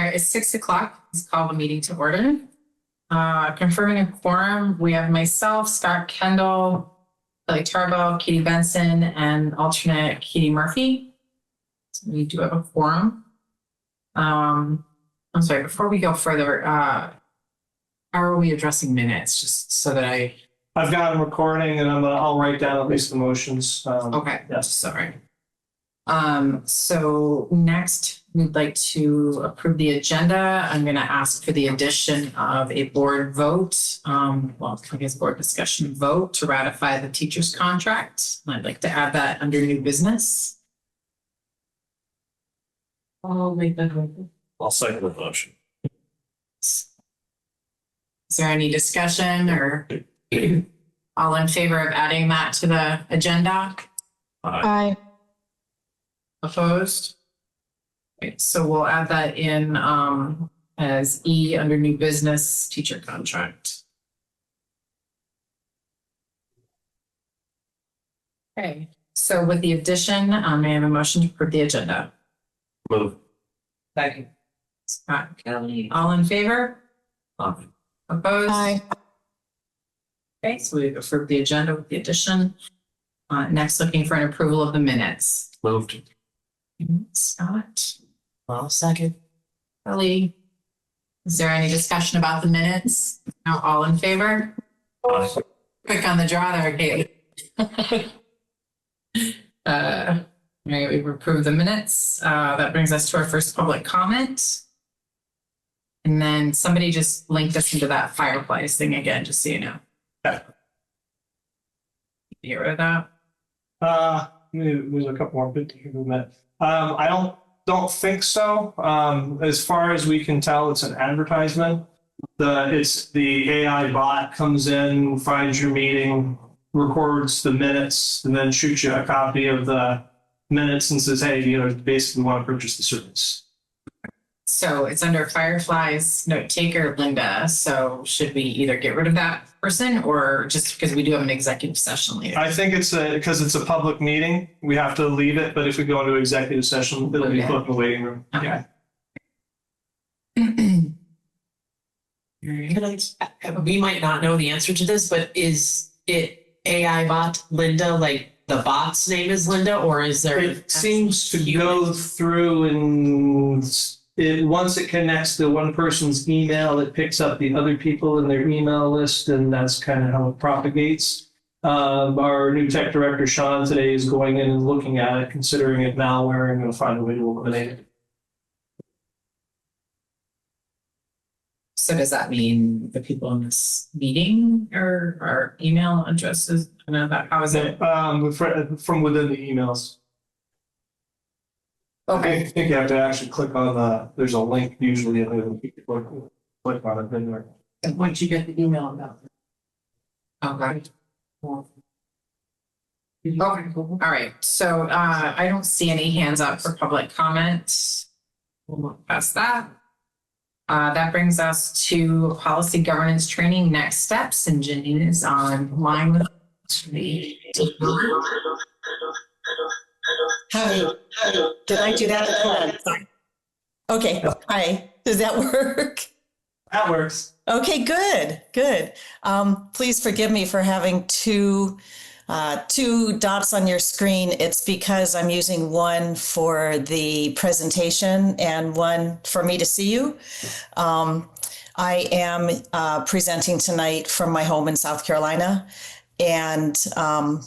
All right, it's 6:00. Let's call the meeting to order. Confirming a quorum, we have myself, Scott Kendall, Kelly Tarbell, Katie Benson, and alternate Katie Murphy. So we do have a quorum. I'm sorry, before we go further, how are we addressing minutes? Just so that I've got them recording and I'll write down at least the motions. Okay, Yes. sorry. So next we'd like to approve the agenda. I'm going to ask for the addition of a board vote. I guess board discussion vote to ratify the teacher's contract. I'd like to add that under new business. I'll make that vote. I'll second the motion. Is there any discussion or all in favor of adding that to the agenda? Aye. Opposed? Okay, so we'll add that in as E under new business teacher contract. Okay, so with the addition, may I have a motion to approve the agenda? Move. Second. Scott Kelly, all in favor? Aye. Opposed? Aye. Okay, so we've approved the agenda with the addition. Next, looking for an approval of the minutes. Moved. Scott, I'll second. Kelly. Is there any discussion about the minutes? No, all in favor? Aye. Quick on the draw there, Kate. All right, we've approved the minutes. That brings us to our first public comment. And then somebody just linked us into that fireplace thing again, just so you know. Yeah. You get rid of that? There's a couple more bits here we met. I don't think so. As far as we can tell, it's an advertisement. It's the AI bot comes in, finds your meeting, records the minutes, and then shoots you a copy of the minutes and says, hey, basically want to purchase the service. So it's under Firefly's note taker, Linda. So should we either get rid of that person or just because we do have an executive session later? I think because it's a public meeting, we have to leave it. But if we go into executive session, it'll be put in the waiting room. Okay. We might not know the answer to this, but is it AI bot Linda, like the bot's name is Linda, or is there? It seems to go through and once it connects to one person's email, it picks up the other people in their email list, and that's kind of how it propagates. Our new tech director, Sean, today is going in and looking at it, considering it malware, and going to find a way to eliminate it. So does that mean the people in this meeting or our email addresses? I know that. How is it? From within the emails. Okay. I think you have to actually click on there's a link usually in there. Click on it. Then And once you get the email about it. Okay. Okay. All right. So I don't see any hands up for public comment. We'll move past that. That brings us to policy governance training next steps, and Janine is online with me. Hi. Did I do that? Hold on. Okay. Hi. Does that work? that works. Okay, good. Please forgive me for having two dots on your screen. It's because I'm using one for the presentation and one for me to see you. I am presenting tonight from my home in South Carolina, and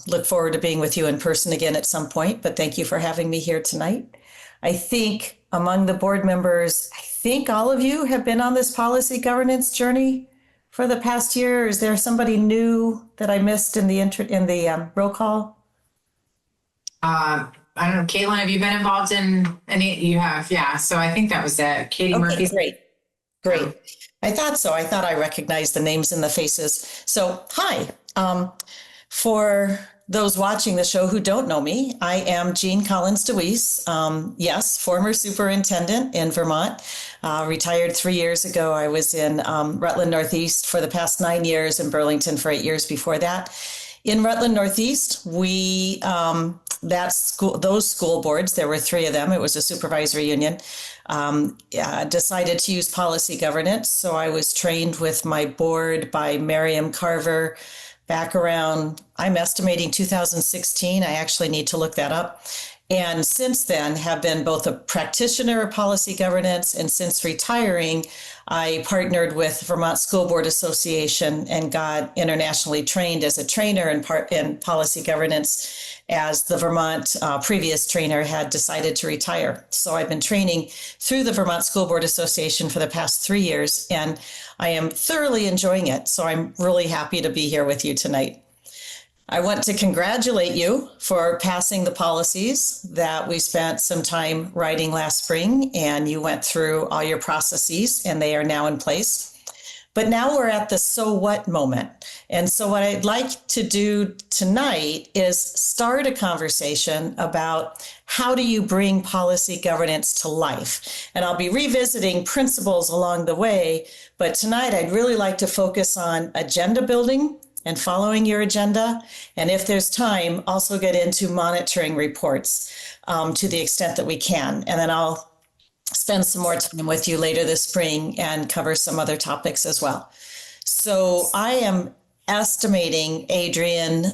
look forward to being with you in person again at some point. But thank you for having me here tonight. I think among the board members, I think all of you have been on this policy governance journey for the past year. Is there somebody new that I missed in the roll call? I don't know, Caitlin, have you been involved in any? You have, yeah. So I think that was it. Katie Murphy. Great. I thought so. I thought I recognized the names and the faces. So hi. For those watching the show who don't know me, I am Jean Collins DeWeese. Yes, former superintendent in Vermont. Retired 3 years ago. I was in Rutland Northeast for the past 9 years, and Burlington for 8 years before that. In Rutland Northeast, we those school boards, there were three of them, it was a supervisory union, decided to use policy governance. So I was trained with my board by Miriam Carver back around, I'm estimating 2016. I actually need to look that up. And since then have been both a practitioner of policy governance, and since retiring, I partnered with Vermont School Board Association and got internationally trained as a trainer in policy governance, as the Vermont previous trainer had decided to retire. So I've been training through the Vermont School Board Association for the past 3 years, and I am thoroughly enjoying it. So I'm really happy to be here with you tonight. I want to congratulate you for passing the policies that we spent some time writing last spring, and you went through all your processes and they are now in place. But now we're at the so what moment. And so what I'd like to do tonight is start a conversation about how do you bring policy governance to life? And I'll be revisiting principles along the way, but tonight I'd really like to focus on agenda building and following your agenda. And if there's time, also get into monitoring reports to the extent that we can. And then I'll spend some more time with you later this spring and cover some other topics as well. So I am estimating, Adrian,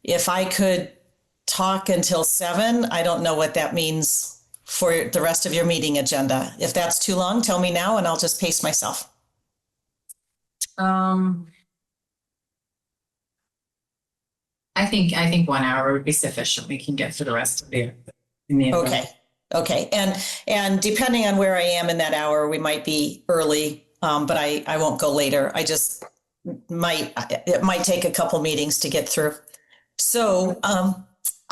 if I could talk until 7, I don't know what that means for the rest of your meeting agenda. If that's too long, tell me now and I'll just pace myself. I think 1 hour would be sufficient. We can get through the rest of the agenda. Okay. And depending on where I am in that hour, we might be early, but I won't go later. It might take a couple meetings to get through. So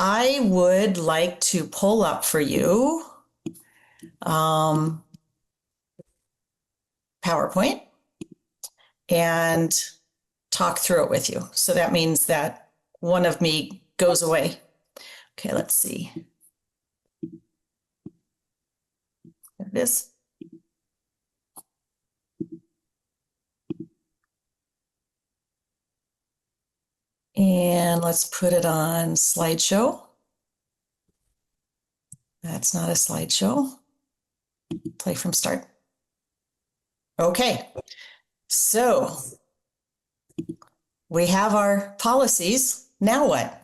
I would like to pull up for you PowerPoint and talk through it with you. So that means that one of me goes away. Okay, let's see. There it is. And let's put it on slideshow. That's not a slideshow. Play from start. Okay, so we have our policies. Now what?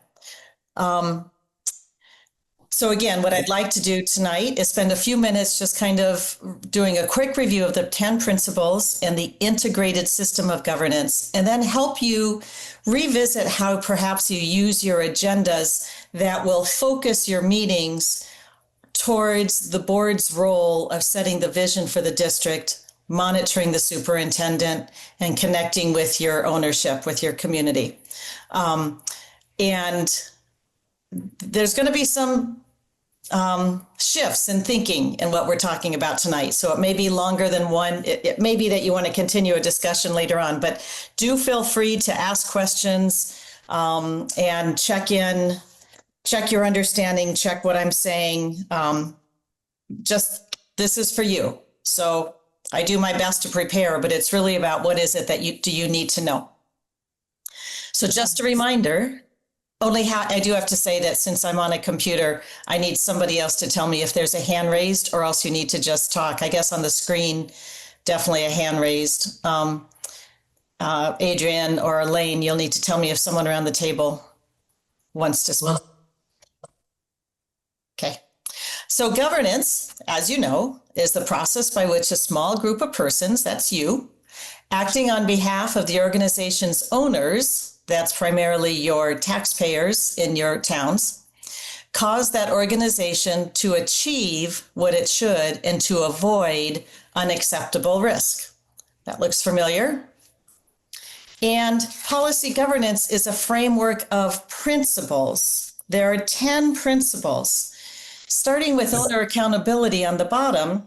So again, what I'd like to do tonight is spend a few minutes just kind of doing a quick review of the 10 principles and the integrated system of governance, and then help you revisit how perhaps you use your agendas that will focus your meetings towards the board's role of setting the vision for the district, monitoring the superintendent, and connecting with your ownership, with your community. And there's going to be some shifts in thinking in what we're talking about tonight. So it may be longer than one. It may be that you want to continue a discussion later on, but do feel free to ask questions and check your understanding, check what I'm saying. This is for you. So I do my best to prepare, but it's really about what is it that you need to know. So just a reminder, I do have to say that since I'm on a computer, I need somebody else to tell me if there's a hand raised, or else you need to just talk. I guess on the screen, definitely a hand raised. Adrian or Elaine, you'll need to tell me if someone around the table wants to speak. Okay. So governance, as you know, is the process by which a small group of persons, that's you, acting on behalf of the organization's owners, that's primarily your taxpayers in your towns, cause that organization to achieve what it should and to avoid unacceptable risk. That looks familiar. And policy governance is a framework of principles. There are 10 principles. Starting with owner accountability on the bottom,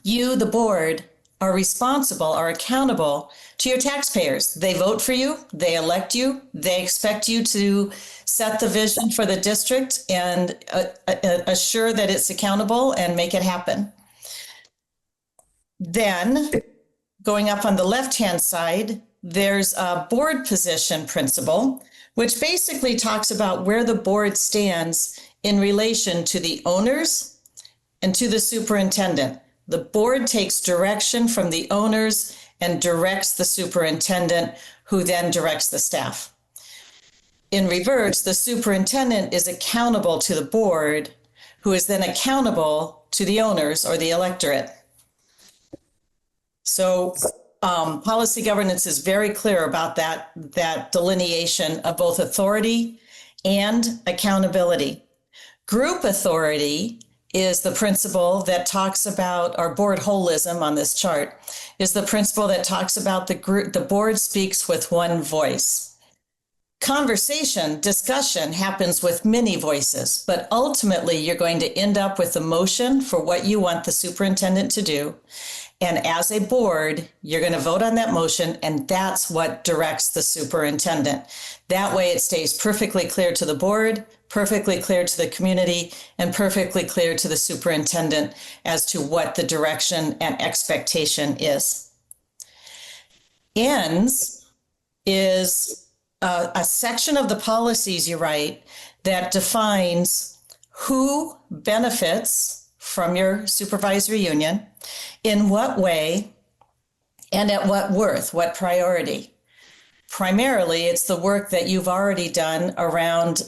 you, the board, are responsible, are accountable to your taxpayers. They vote for you, they elect you, they expect you to set the vision for the district and assure that it's accountable and make it happen. Then, going up on the left-hand side, there's a board position principle, which basically talks about where the board stands in relation to the owners and to the superintendent. The board takes direction from the owners and directs the superintendent, who then directs the staff. In reverse, the superintendent is accountable to the board, who is then accountable to the owners or the electorate. So policy governance is very clear about that delineation of both authority and accountability. Group authority is the principle that talks about, our board holism on this chart, is the principle that talks about the board speaks with one voice. Conversation, discussion happens with many voices, but ultimately you're going to end up with a motion for what you want the superintendent to do. And as a board, you're going to vote on that motion, and that's what directs the superintendent. That way it stays perfectly clear to the board, perfectly clear to the community, and perfectly clear to the superintendent as to what the direction and expectation is. Ends is a section of the policies you write that defines who benefits from your supervisory union, in what way, and at what worth, what priority. Primarily, it's the work that you've already done around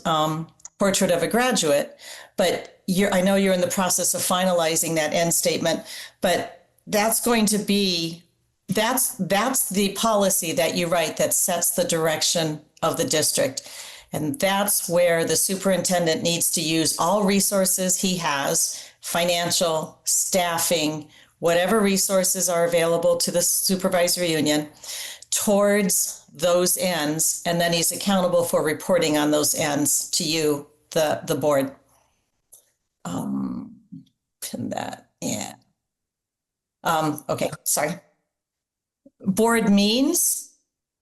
Portrait of a Graduate, but I know you're in the process of finalizing that end statement, but that's going to be, that's the policy that you write that sets the direction of the district. And that's where the superintendent needs to use all resources he has, financial, staffing, whatever resources are available to the supervisory union, towards those ends, and then he's accountable for reporting on those ends to you, the board. Pin that, yeah. Okay, sorry. Board means,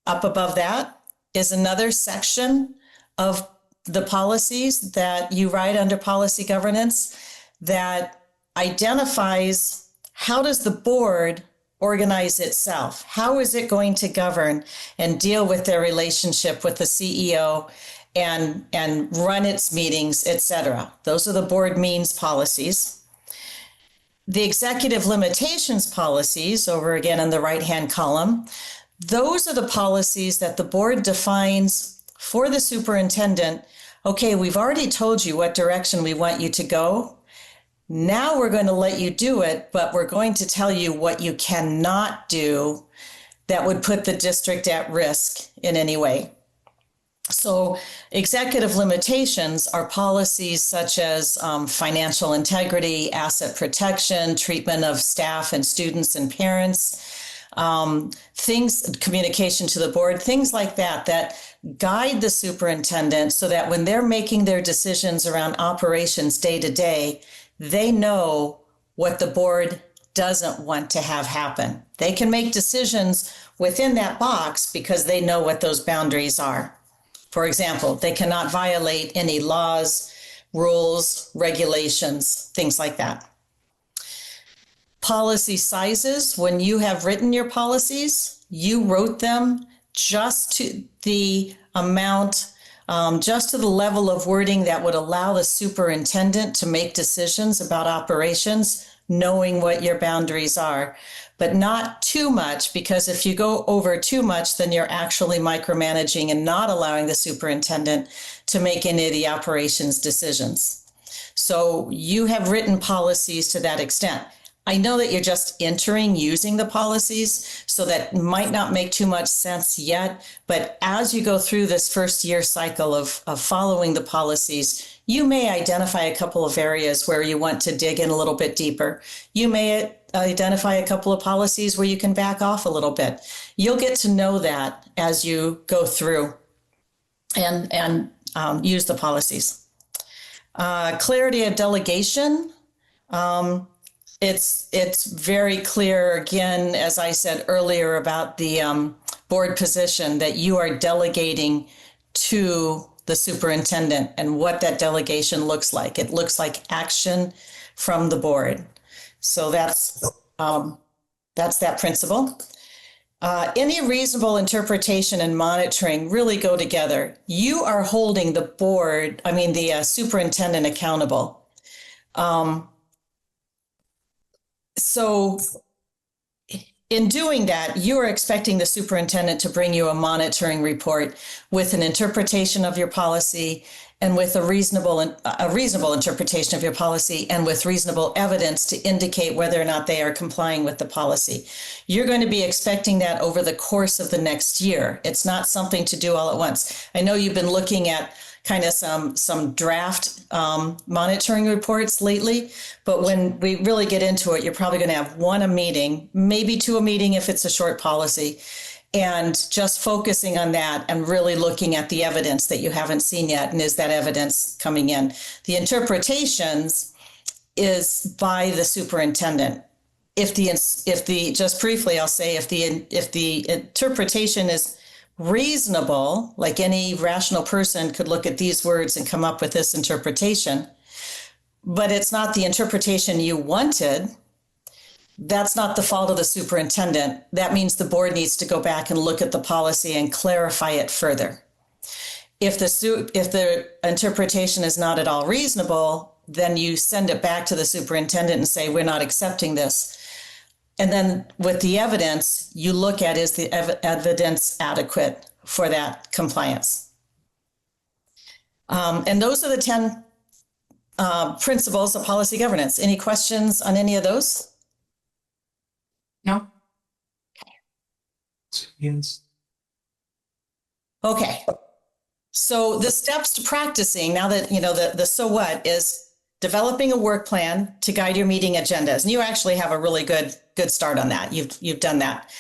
up above that, is another section of the policies that you write under policy governance that identifies how does the board organize itself? How is it going to govern and deal with their relationship with the CEO and run its meetings, etc.? Those are the board means policies. The executive limitations policies, over again in the right-hand column, those are the policies that the board defines for the superintendent. Okay, we've already told you what direction we want you to go. Now we're going to let you do it, but we're going to tell you what you cannot do that would put the district at risk in any way. So executive limitations are policies such as financial integrity, asset protection, treatment of staff and students and parents, communication to the board, things like that, that guide the superintendent so that when they're making their decisions around operations day to day, they know what the board doesn't want to have happen. They can make decisions within that box because they know what those boundaries are. For example, they cannot violate any laws, rules, regulations, things like that. Policy sizes, when you have written your policies, you wrote them just to the amount, just to the level of wording that would allow the superintendent to make decisions about operations, knowing what your boundaries are, but not too much, because if you go over too much, then you're actually micromanaging and not allowing the superintendent to make any of the operations decisions. So you have written policies to that extent. I know that you're just entering using the policies, so that might not make too much sense yet. But as you go through this first year cycle of following the policies, you may identify a couple of areas where you want to dig in a little bit deeper. You may identify a couple of policies where you can back off a little bit. You'll get to know that as you go through and use the policies. Clarity of delegation. It's very clear, again, as I said earlier, about the board position, that you are delegating to the superintendent and what that delegation looks like. It looks like action from the board. So that's that principle. Any reasonable interpretation and monitoring really go together. You are holding the superintendent accountable. So in doing that, you are expecting the superintendent to bring you a monitoring report with an interpretation of your policy and with a reasonable interpretation of your policy and with reasonable evidence to indicate whether or not they are complying with the policy. You're going to be expecting that over the course of the next year. It's not something to do all at once. I know you've been looking at kind of some draft monitoring reports lately, but when we really get into it, you're probably going to have one a meeting, maybe two a meeting if it's a short policy, and just focusing on that and really looking at the evidence that you haven't seen yet, and is that evidence coming in? The interpretations is by the superintendent. If the just briefly, I'll say if the interpretation is reasonable, like any rational person could look at these words and come up with this interpretation, but it's not the interpretation you wanted, that's not the fault of the superintendent. That means the board needs to go back and look at the policy and clarify it further. If the interpretation is not at all reasonable, then you send it back to the superintendent and say, we're not accepting this. And then with the evidence, you look at, is the evidence adequate for that compliance? And those are the 10 principles of policy governance. Any questions on any of those? No? Yes. Okay. So the steps to practicing, now that you know the so what, is developing a work plan to guide your meeting agendas. And you actually have a really good start on that. You've done that.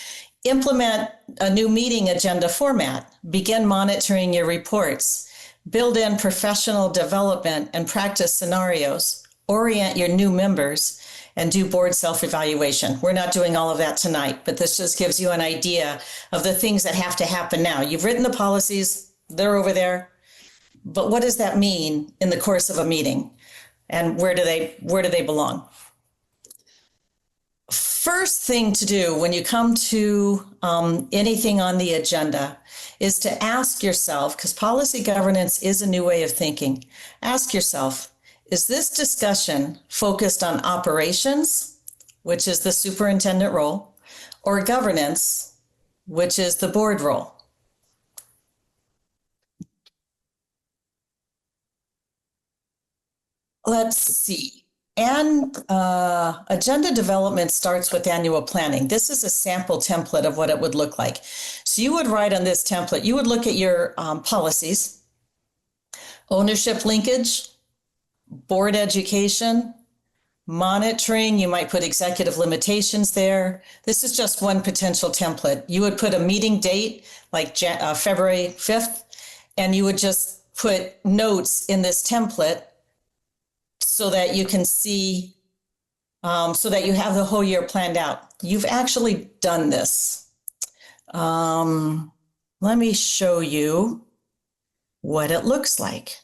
Implement a new meeting agenda format. Begin monitoring your reports. Build in professional development and practice scenarios. Orient your new members and do board self-evaluation. We're not doing all of that tonight, but this just gives you an idea of the things that have to happen now. You've written the policies, they're over there, but what does that mean in the course of a meeting? And where do they belong? First thing to do when you come to anything on the agenda is to ask yourself, because policy governance is a new way of thinking, ask yourself, is this discussion focused on operations, which is the superintendent role, or governance, which is the board role? Let's see. And agenda development starts with annual planning. This is a sample template of what it would look like. So you would write on this template, you would look at your policies, ownership linkage, board education, monitoring. You might put executive limitations there. This is just one potential template. You would put a meeting date like February 5th, and you would just put notes in this template so that you can see, so that you have the whole year planned out. You've actually done this. Let me show you what it looks like.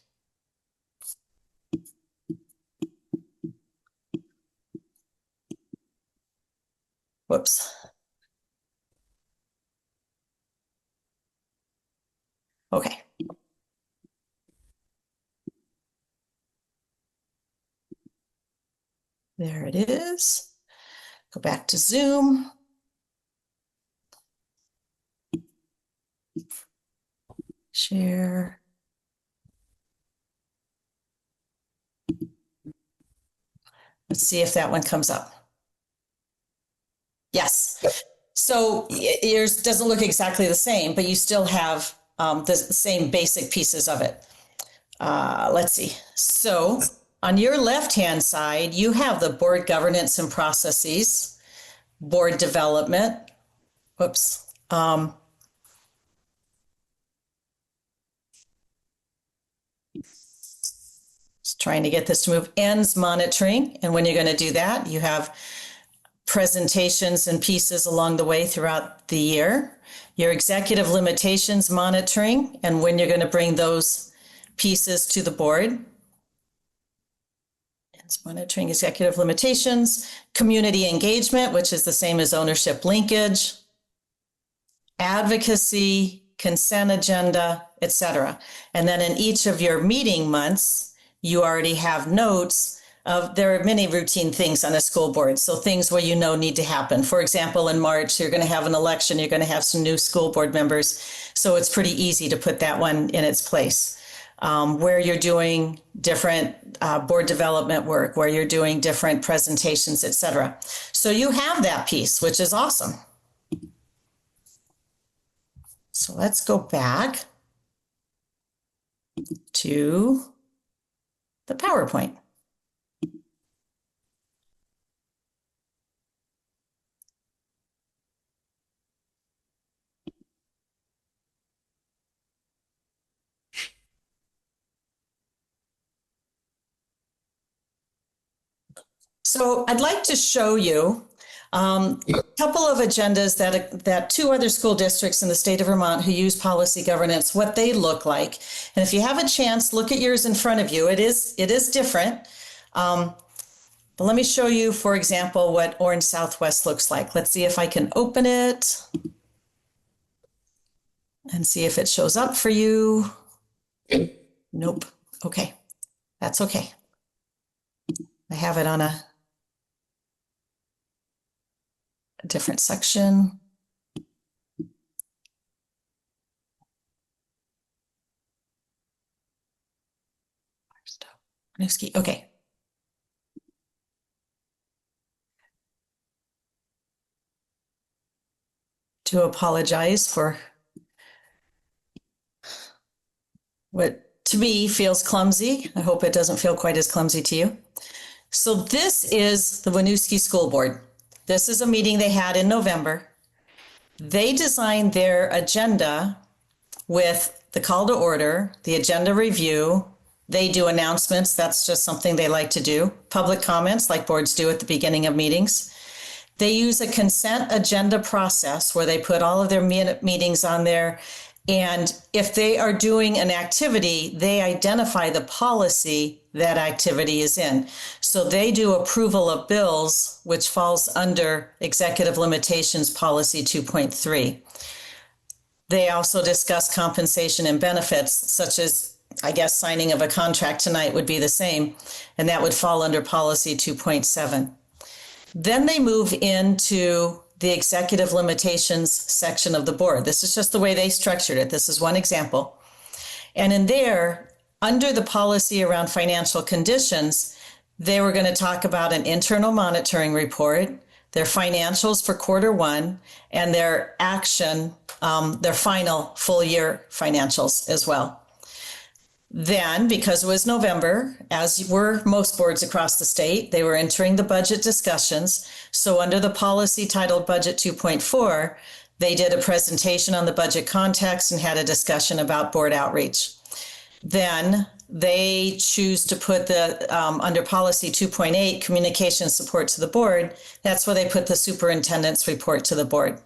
Whoops. Okay. There it is. Go back to Zoom. Share. Let's see if that one comes up. Yes. So yours doesn't look exactly the same, but you still have the same basic pieces of it. Let's see. So on your left-hand side, you have the board governance and processes, board development. Whoops. Just trying to get this to move. Ends monitoring. And when you're going to do that, you have presentations and pieces along the way throughout the year. Your executive limitations monitoring, and when you're going to bring those pieces to the board. It's monitoring executive limitations, community engagement, which is the same as ownership linkage. advocacy, consent agenda, etc. And then in each of your meeting months, you already have notes of, there are many routine things on a school board. So things where you know need to happen. For example, in March, you're going to have an election, you're going to have some new school board members. So it's pretty easy to put that one in its place. Where you're doing different board development work, where you're doing different presentations, etc. So you have that piece, which is awesome. So let's go back to the PowerPoint. So I'd like to show you a couple of agendas that two other school districts in the state of Vermont who use policy governance, what they look like. And if you have a chance, look at yours in front of you. It is different. But let me show you, for example, what Orange Southwest looks like. Let's see if I can open it and see if it shows up for you. Nope. Okay. That's okay. I have it on a different section. Okay. To apologize for what to me feels clumsy. I hope it doesn't feel quite as clumsy to you. So this is the Winooski School Board. This is a meeting they had in November. They designed their agenda with the call to order, the agenda review. They do announcements. That's just something they like to do. Public comments, like boards do at the beginning of meetings. They use a consent agenda process where they put all of their meetings on there. And if they are doing an activity, they identify the policy that activity is in. So they do approval of bills, which falls under Executive Limitations Policy 2.3. They also discuss compensation and benefits, such as, I guess, signing of a contract tonight would be the same, and that would fall under Policy 2.7. Then they move into the executive limitations section of the board. This is just the way they structured it. This is one example. And in there, under the policy around financial conditions, they were going to talk about an internal monitoring report, their financials for quarter 1, and their action, their final full year financials as well. Then, because it was November, as were most boards across the state, they were entering the budget discussions. So under the policy titled Budget 2.4, they did a presentation on the budget context and had a discussion about board outreach. Then they choose to put the, under policy 2.8, communication support to the board. That's where they put the superintendent's report to the board.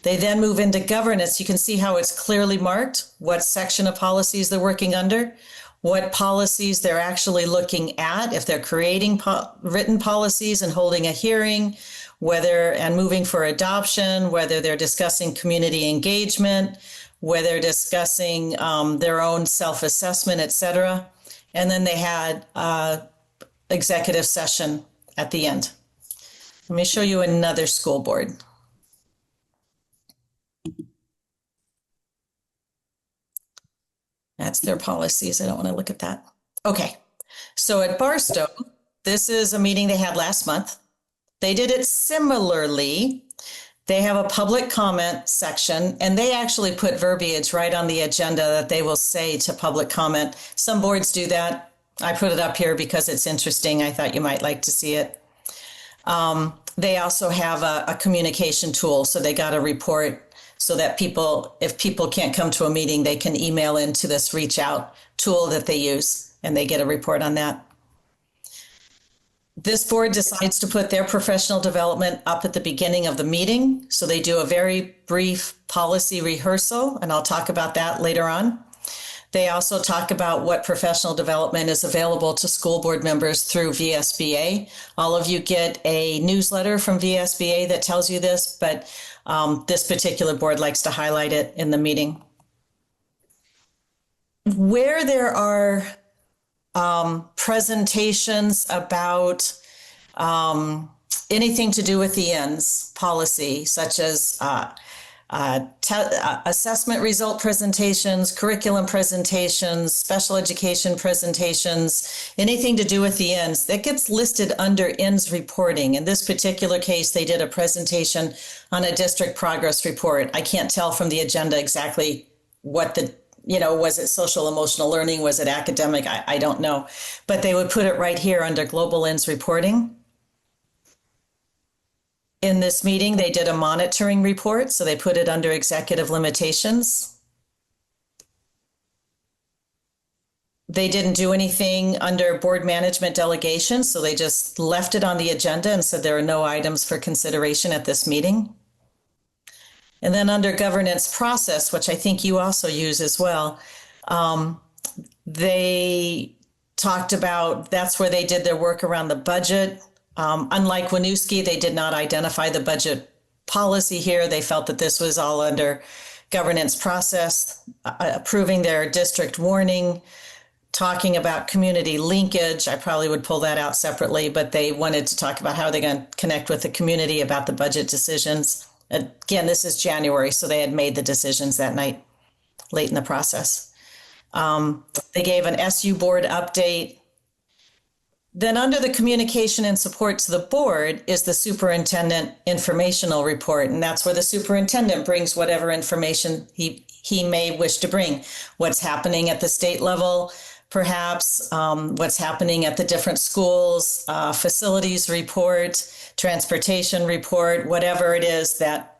They then move into governance. You can see how it's clearly marked what section of policies they're working under, what policies they're actually looking at, if they're creating written policies and holding a hearing, whether and moving for adoption, whether they're discussing community engagement, whether they're discussing their own self-assessment, etc. And then they had executive session at the end. Let me show you another school board. That's their policies. I don't want to look at that. Okay. So at Barstow, this is a meeting they had last month. They did it similarly. They have a public comment section, and they actually put verbiage right on the agenda that they will say to public comment. Some boards do that. I put it up here because it's interesting. I thought you might like to see it. They also have a communication tool. So they got a report so that people, if people can't come to a meeting, they can email into this reach out tool that they use, and they get a report on that. This board decides to put their professional development up at the beginning of the meeting. So they do a very brief policy rehearsal, and I'll talk about that later on. They also talk about what professional development is available to school board members through VSBA. All of you get a newsletter from VSBA that tells you this, but this particular board likes to highlight it in the meeting. Where there are presentations about anything to do with the ends policy, such as assessment result presentations, curriculum presentations, special education presentations, anything to do with the ends, that gets listed under ends reporting. In this particular case, they did a presentation on a district progress report. I can't tell from the agenda exactly what the, was it social emotional learning? Was it academic? I don't know. But they would put it right here under global ends reporting. In this meeting, they did a monitoring report, so they put it under executive limitations. They didn't do anything under board management delegation, so they just left it on the agenda and said there are no items for consideration at this meeting. And then under governance process, which I think you also use as well, they talked about that's where they did their work around the budget. Unlike Winooski, they did not identify the budget policy here. They felt that this was all under governance process, approving their district warning, talking about community linkage. I probably would pull that out separately, but they wanted to talk about how they're going to connect with the community about the budget decisions. Again, this is January, so they had made the decisions that night, late in the process. They gave an SU board update. Then under the communication and support to the board is the superintendent informational report. And that's where the superintendent brings whatever information he may wish to bring. What's happening at the state level, perhaps, what's happening at the different schools, facilities report, transportation report, whatever it is that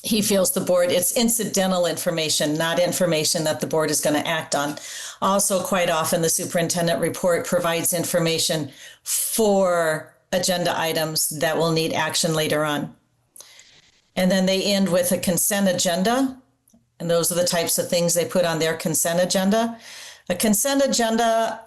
he feels the board, it's incidental information, not information that the board is going to act on. Also, quite often, the superintendent report provides information for agenda items that will need action later on. And then they end with a consent agenda. And those are the types of things they put on their consent agenda. A consent agenda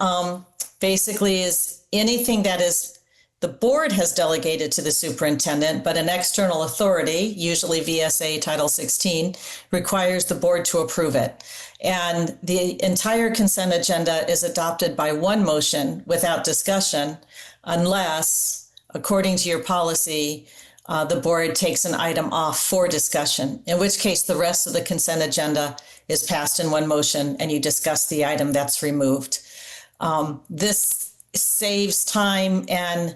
basically is anything that is the board has delegated to the superintendent, but an external authority, usually VSA Title 16, requires the board to approve it. And the entire consent agenda is adopted by one motion without discussion, unless, according to your policy, the board takes an item off for discussion, in which case the rest of the consent agenda is passed in one motion and you discuss the item that's removed. This saves time and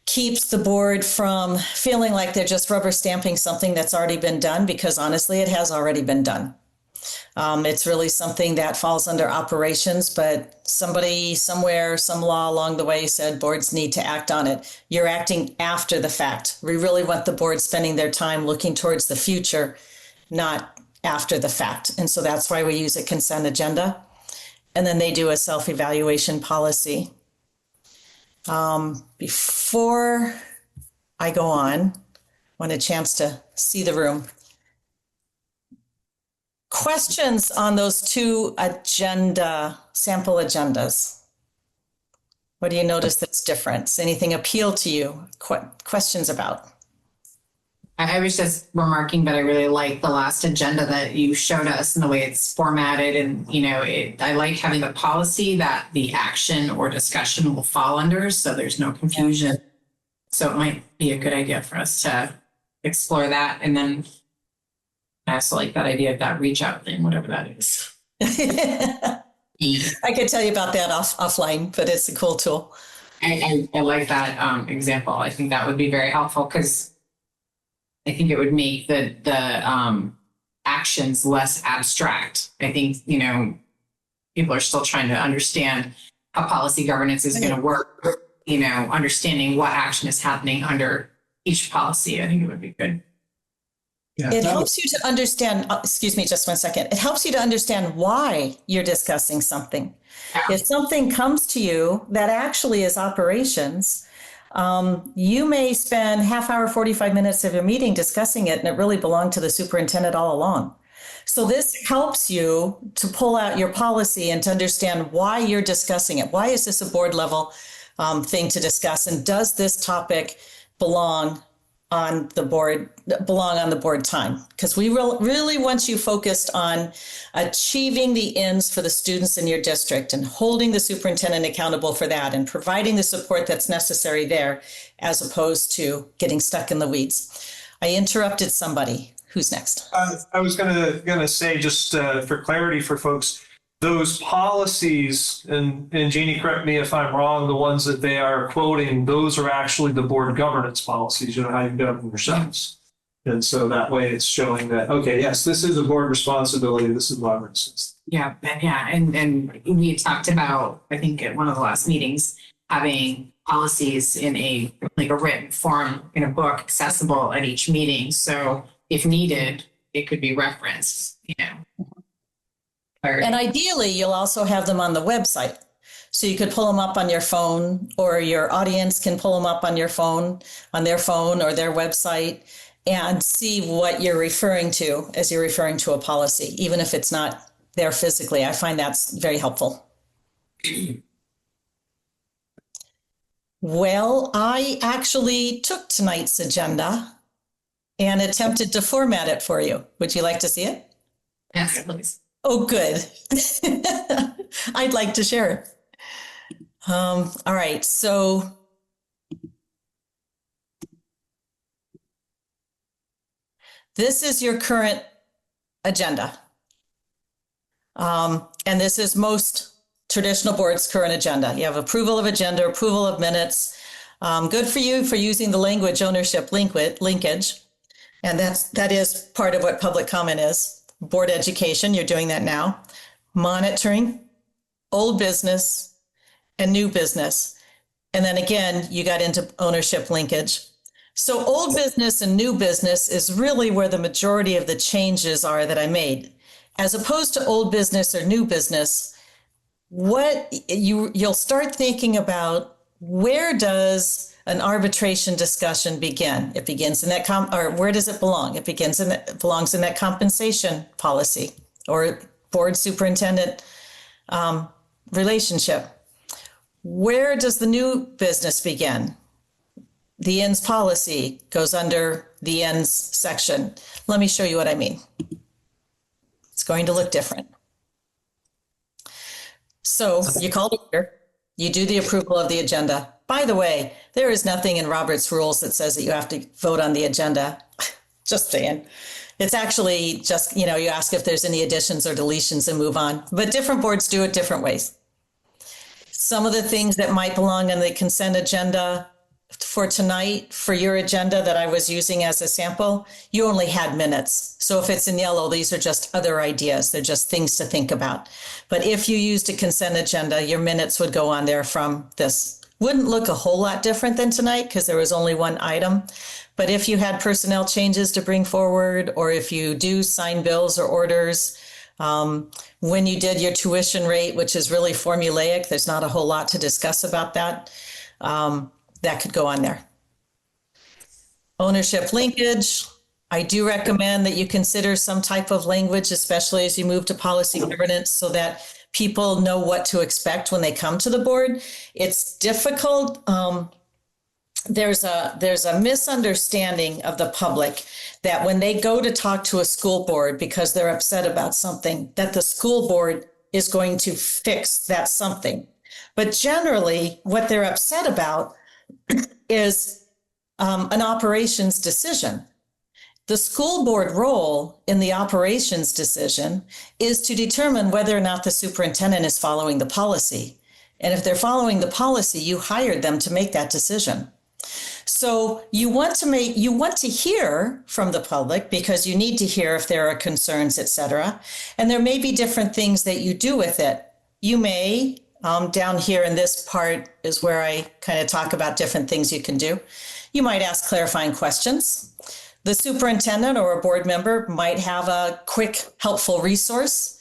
keeps the board from feeling like they're just rubber stamping something that's already been done, because honestly, it has already been done. It's really something that falls under operations, but somebody somewhere, some law along the way said boards need to act on it. You're acting after the fact. We really want the board spending their time looking towards the future, not after the fact. And so that's why we use a consent agenda. And then they do a self-evaluation policy. Before I go on, I want a chance to see the room. Questions on those two sample agendas? What do you notice that's different? Does anything appeal to you? Questions about? I was just remarking that I really like the last agenda that you showed us and the way it's formatted. And, I like having the policy that the action or discussion will fall under, so there's no confusion. So it might be a good idea for us to explore that. And then I also like that idea of that reach out thing, whatever that is. I could tell you about that offline, but it's a cool tool. I like that example. I think that would be very helpful, because I think it would make the actions less abstract. I think, people are still trying to understand how policy governance is going to work, understanding what action is happening under each policy. I think it would be good. Yeah, It helps you to understand, excuse me, just one second. It helps you to understand why you're discussing something. If something comes to you that actually is operations, you may spend half hour, 45 minutes of your meeting discussing it, and it really belonged to the superintendent all along. So this helps you to pull out your policy and to understand why you're discussing it. Why is this a board level thing to discuss? And does this topic belong on the board time? Because we really want you focused on achieving the ends for the students in your district and holding the superintendent accountable for that and providing the support that's necessary there, as opposed to getting stuck in the weeds. I interrupted somebody. Who's next? I was gonna say, just for clarity for folks, those policies, and Jeannie, correct me if I'm wrong, the ones that they are quoting, those are actually the board governance policies, how you govern yourselves. And so that way it's showing that, okay, yes, this is a board responsibility, this is governance. Yeah, and we talked about, I think at one of the last meetings, having policies in a written form in a book accessible at each meeting. So if needed, it could be referenced, And ideally, you'll also have them on the website. So you could pull them up on your phone, or your audience can pull them up on your phone, on their phone or their website, and see what you're referring to as you're referring to a policy, even if it's not there physically. I find that's very helpful. Well, I actually took tonight's agenda and attempted to format it for you. Would you like to see it? Yes, please. Oh, good. I'd like to share it. All right, so this is your current agenda. And this is most traditional boards' current agenda. You have approval of agenda, approval of minutes. Good for you for using the language ownership linkage. And that is part of what public comment is. Board education, you're doing that now. Monitoring, old business, and new business. And then again, you got into ownership linkage. So old business and new business is really where the majority of the changes are that I made. As opposed to old business or new business, what you'll start thinking about, where does an arbitration discussion begin? It begins in that or where does it belong? It belongs in that compensation policy or board superintendent relationship. Where does the new business begin? The ends policy goes under the ends section. Let me show you what I mean. It's going to look different. So you call it here, you do the approval of the agenda. By the way, there is nothing in Robert's rules that says that you have to vote on the agenda. Just saying. It's actually just, you ask if there's any additions or deletions and move on. But different boards do it different ways. Some of the things that might belong on the consent agenda for tonight, for your agenda that I was using as a sample, you only had minutes. So if it's in yellow, these are just other ideas. They're just things to think about. But if you used a consent agenda, your minutes would go on there from this. Wouldn't look a whole lot different than tonight because there was only one item. But if you had personnel changes to bring forward, or if you do sign bills or orders, when you did your tuition rate, which is really formulaic, there's not a whole lot to discuss about that. That could go on there. Ownership linkage. I do recommend that you consider some type of language, especially as you move to policy governance, so that people know what to expect when they come to the board. It's difficult. There's a misunderstanding of the public that when they go to talk to a school board because they're upset about something, that the school board is going to fix that something. But generally, what they're upset about is an operations decision. The school board role in the operations decision is to determine whether or not the superintendent is following the policy. And if they're following the policy, you hired them to make that decision. So you want to hear from the public because you need to hear if there are concerns, et cetera. And there may be different things that you do with it. You may, down here in this part is where I kind of talk about different things you can do. You might ask clarifying questions. The superintendent or a board member might have a quick, helpful resource.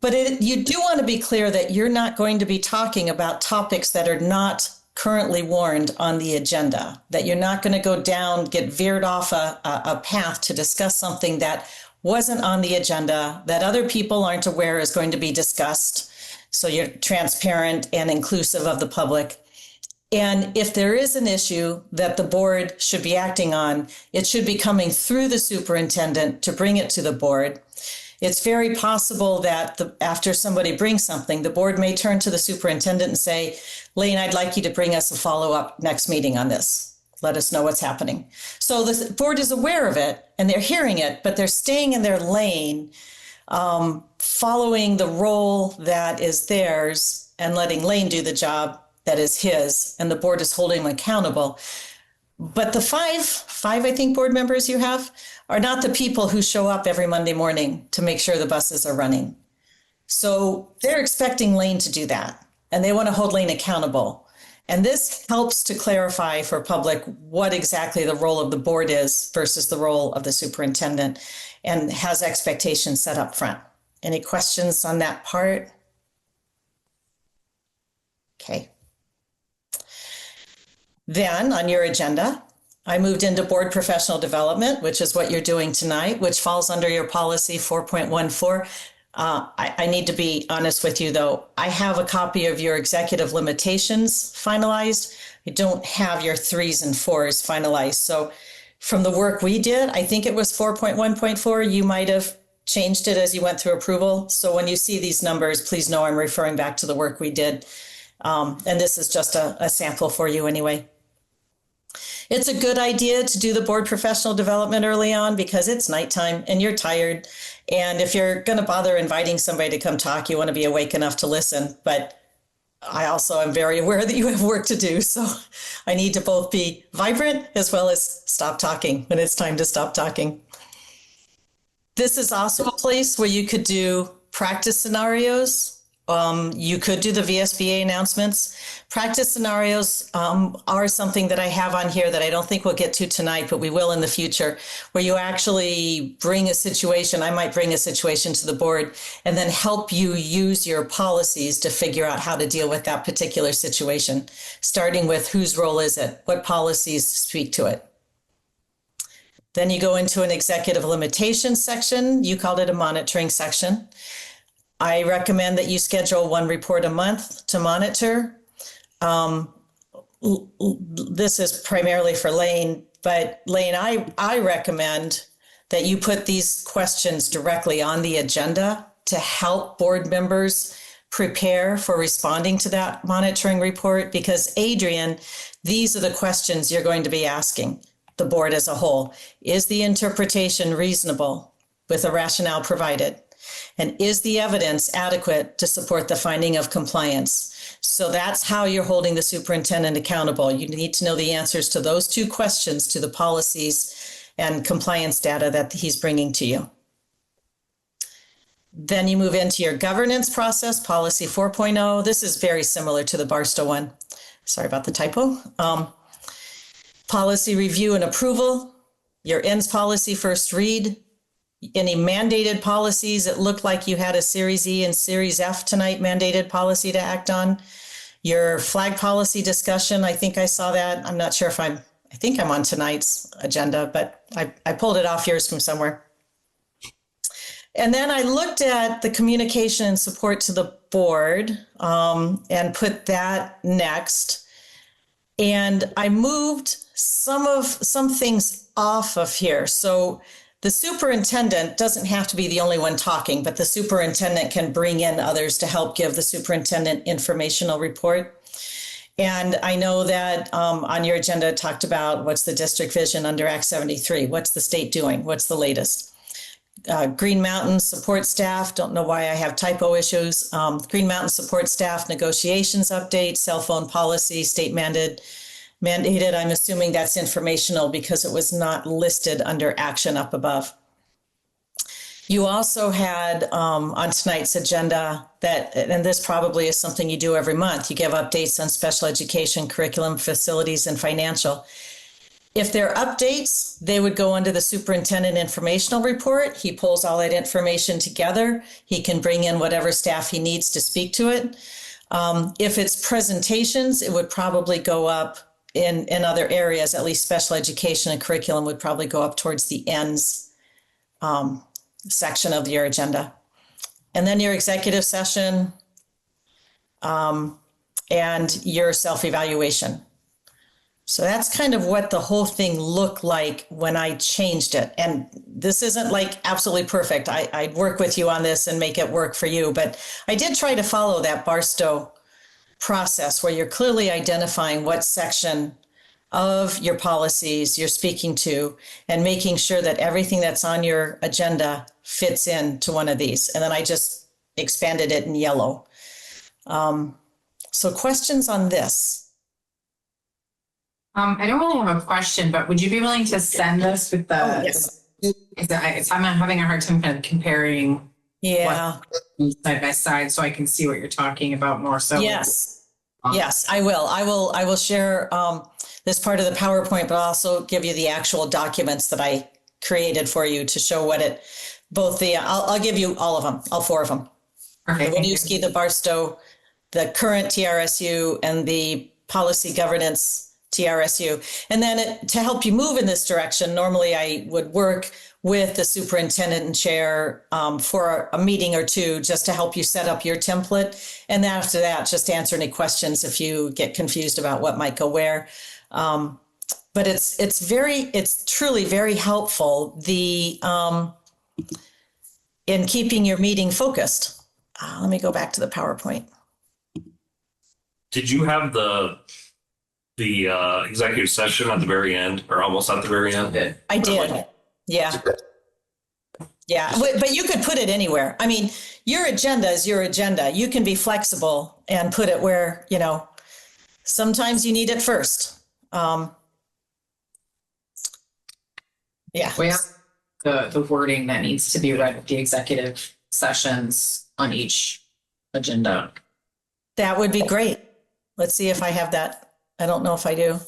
But you do want to be clear that you're not going to be talking about topics that are not currently warned on the agenda, that you're not going to go down, get veered off a path to discuss something that wasn't on the agenda, that other people aren't aware is going to be discussed. So you're transparent and inclusive of the public. And if there is an issue that the board should be acting on, it should be coming through the superintendent to bring it to the board. It's very possible that after somebody brings something, the board may turn to the superintendent and say, Lane, I'd like you to bring us a follow-up next meeting on this. Let us know what's happening. So the board is aware of it and they're hearing it, but they're staying in their lane, following the role that is theirs and letting Lane do the job that is his, and the board is holding him accountable. But the five, I think, board members you have are not the people who show up every Monday morning to make sure the buses are running. So they're expecting Lane to do that, and they want to hold Lane accountable. And this helps to clarify for public what exactly the role of the board is versus the role of the superintendent, and has expectations set up front. Any questions on that part? Okay. Then on your agenda, I moved into board professional development, which is what you're doing tonight, which falls under your policy 4.14. I need to be honest with you, though. I have a copy of your executive limitations finalized. I don't have your 3s and 4s finalized. So from the work we did, I think it was 4.1.4. You might have changed it as you went through approval. So when you see these numbers, please know I'm referring back to the work we did. And this is just a sample for you anyway. It's a good idea to do the board professional development early on because it's nighttime and you're tired. And if you're going to bother inviting somebody to come talk, you want to be awake enough to listen. But I also am very aware that you have work to do. So I need to both be vibrant as well as stop talking when it's time to stop talking. This is also a place where you could do practice scenarios. You could do the VSBA announcements. Practice scenarios are something that I have on here that I don't think we'll get to tonight, but we will in the future, where you actually bring a situation. I might bring a situation to the board and then help you use your policies to figure out how to deal with that particular situation, starting with whose role is it? What policies speak to it? Then you go into an executive limitations section. You called it a monitoring section. I recommend that you schedule 1 report a month to monitor. This is primarily for Lane, but Lane, I recommend that you put these questions directly on the agenda to help board members prepare for responding to that monitoring report, because Adrian, these are the questions you're going to be asking the board as a whole. Is the interpretation reasonable with the rationale provided? And is the evidence adequate to support the finding of compliance? So that's how you're holding the superintendent accountable. You need to know the answers to those 2 questions, to the policies and compliance data that he's bringing to you. Then you move into your governance process, policy 4.0. This is very similar to the Barstow one. Sorry about the typo. Policy review and approval, your ends policy first read. Any mandated policies, it looked like you had a Series E and Series F tonight mandated policy to act on. Your flag policy discussion, I think I saw that. I'm not sure if I think I'm on tonight's agenda, but I pulled it off yours from somewhere. And then I looked at the communication and support to the board and put that next. And I moved some things off of here. So the superintendent doesn't have to be the only one talking, but the superintendent can bring in others to help give the superintendent informational report. And I know that on your agenda it talked about what's the district vision under Act 73, what's the state doing, what's the latest. Green Mountain support staff, don't know why I have typo issues. Green Mountain support staff negotiations update, cell phone policy, state mandated. I'm assuming that's informational because it was not listed under action up above. You also had on tonight's agenda that, and this probably is something you do every month, you give updates on special education, curriculum, facilities, and financial. If they're updates, they would go under the superintendent informational report. He pulls all that information together. He can bring in whatever staff he needs to speak to it. If it's presentations, it would probably go up in other areas, at least special education and curriculum would probably go up towards the ends section of your agenda. And then your executive session, and your self-evaluation. So that's kind of what the whole thing looked like when I changed it. And this isn't like absolutely perfect. I'd work with you on this and make it work for you. But I did try to follow that Barstow process where you're clearly identifying what section of your policies you're speaking to and making sure that everything that's on your agenda fits into one of these. And then I just expanded it in yellow. So questions on this? I don't really have a question, but would you be willing to send us with the? Oh, yes. I'm having a hard time kind of comparing Yeah. side by side, so I can see what you're talking about more. So Yes. Yes, I will. I will share this part of the PowerPoint, but I'll also give you the actual documents that I created for you to show what it, both the, I'll give you all of them, all four of them. Okay. The Winooski, the Barstow, the current TRSU, and the policy governance TRSU. And then to help you move in this direction, normally I would work with the superintendent and chair for a meeting or two just to help you set up your template. And then after that, just answer any questions if you get confused about what might go where. But it's truly very helpful in keeping your meeting focused. Let me go back to the PowerPoint. Did you have the executive session at the very end, or almost at the very end? I did. Yeah. Yeah. But you could put it anywhere. I mean, your agenda is your agenda. You can be flexible and put it where, sometimes you need it first. Yeah. We have the wording that needs to be read with the executive sessions on each agenda. That would be great. Let's see if I have that. I don't know if I do.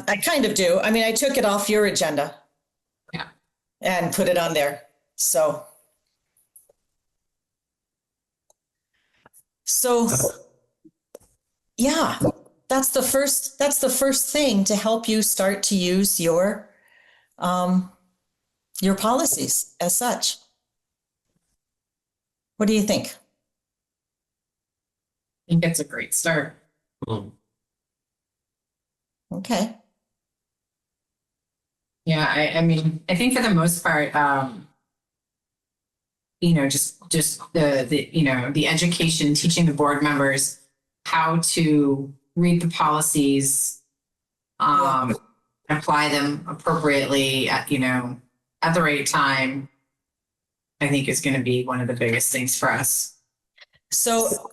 I kind of do. I mean, I took it off your agenda. Yeah. And put it on there. So yeah, that's the first thing to help you start to use your policies as such. What do you think? I think it's a great start. Okay. Yeah, I mean, I think for the most part, just the education, teaching the board members how to read the policies, apply them appropriately at the right time, I think is going to be one of the biggest things for us. So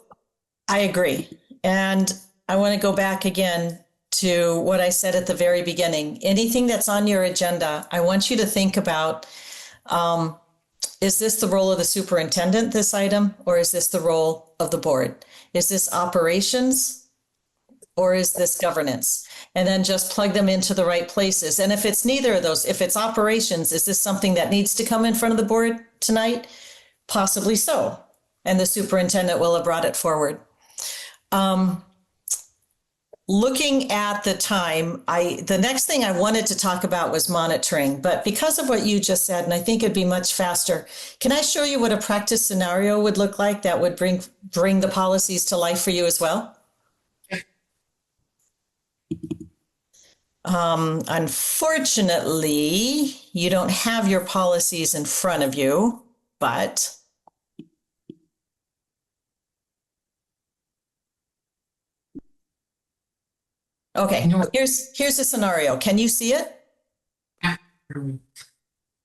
I agree. And I want to go back again to what I said at the very beginning. Anything that's on your agenda, I want you to think about, is this the role of the superintendent, this item, or is this the role of the board? Is this operations or is this governance? And then just plug them into the right places. And if it's neither of those, if it's operations, is this something that needs to come in front of the board tonight? Possibly so. And the superintendent will have brought it forward. Looking at the time, the next thing I wanted to talk about was monitoring, but because of what you just said, and I think it'd be much faster, can I show you what a practice scenario would look like that would bring the policies to life for you as well? Unfortunately, you don't have your policies in front of you, but okay, here's a scenario. Can you see it? Yeah.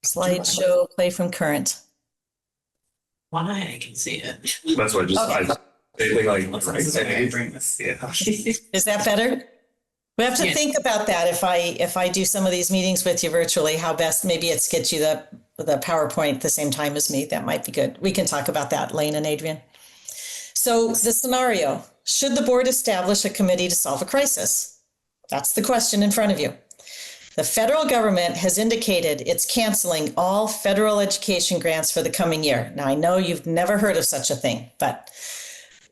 Slideshow, play from current. Why I can see it. That's what Okay. Bring this. Yeah. Is that better? We have to Yes. think about that if I do some of these meetings with you virtually, how best maybe it's get you the PowerPoint at the same time as me. That might be good. We can talk about that, Lane and Adrian. So the scenario, should the board establish a committee to solve a crisis? That's the question in front of you. The federal government has indicated it's canceling all federal education grants for the coming year. Now, I know you've never heard of such a thing, but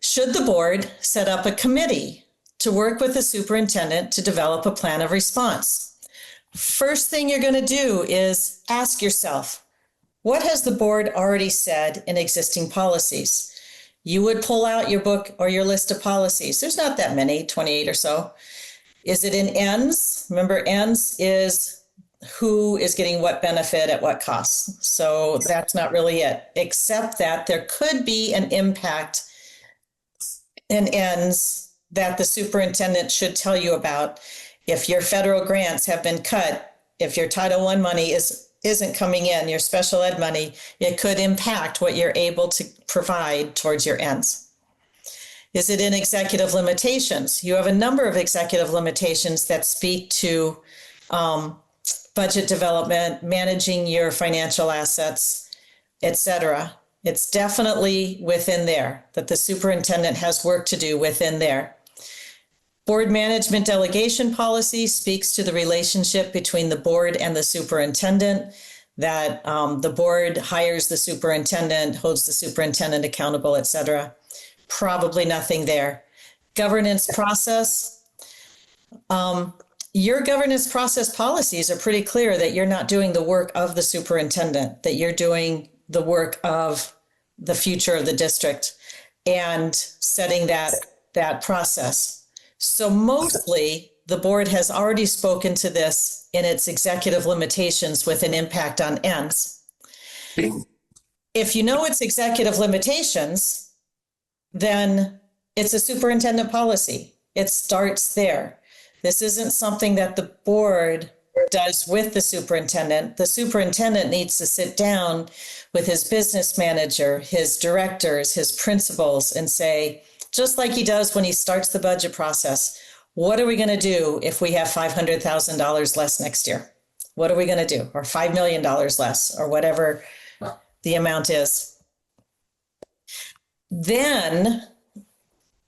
should the board set up a committee to work with the superintendent to develop a plan of response. First thing you're going to do is ask yourself, what has the board already said in existing policies? You would pull out your book or your list of policies. There's not that many, 28 or so. Is it in ends? Remember, ends is who is getting what benefit at what cost. So that's not really it, except that there could be an impact in ends that the superintendent should tell you about. If your federal grants have been cut, if your Title I money isn't coming in, your special ed money, it could impact what you're able to provide towards your ends. Is it in executive limitations? You have a number of executive limitations that speak to budget development, managing your financial assets, etc. It's definitely within there that the superintendent has work to do within there. Board management delegation policy speaks to the relationship between the board and the superintendent, that the board hires the superintendent, holds the superintendent accountable, etc. Probably nothing there. Governance process. Your governance process policies are pretty clear that you're not doing the work of the superintendent, that you're doing the work of the future of the district and setting that process. So mostly the board has already spoken to this in its executive limitations with an impact on ends. If you know its executive limitations, then it's a superintendent policy. It starts there. This isn't something that the board does with the superintendent. The superintendent needs to sit down with his business manager, his directors, his principals, and say, just like he does when he starts the budget process, what are we going to do if we have $500,000 less next year? What are we going to do? Or $5 million less, or whatever the amount is. Then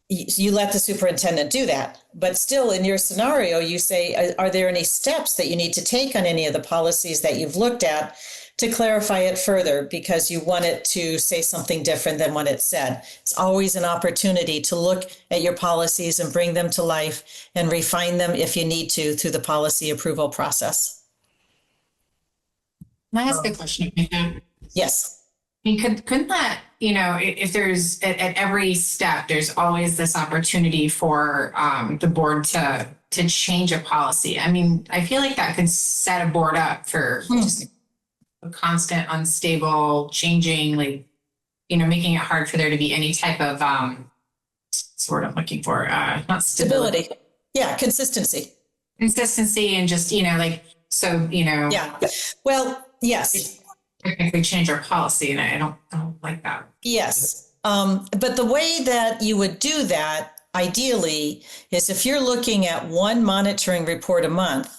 you let the superintendent do that. But still, in your scenario, you say, are there any steps that you need to take on any of the policies that you've looked at to clarify it further, because you want it to say something different than what it said? It's always an opportunity to look at your policies and bring them to life and refine them if you need to through the policy approval process. Can I ask a question? I Yes. mean, couldn't that, if there's at every step, there's always this opportunity for the board to change a policy. I mean, I feel like that could set a board up for just a constant, unstable, changing, making it hard for there to be any type of sort of looking for not stability. Yeah, consistency. Consistency, and just Yeah. Well, yes. Technically change our policy, and I don't like that. Yes. But the way that you would do that, ideally, is if you're looking at one monitoring report a month,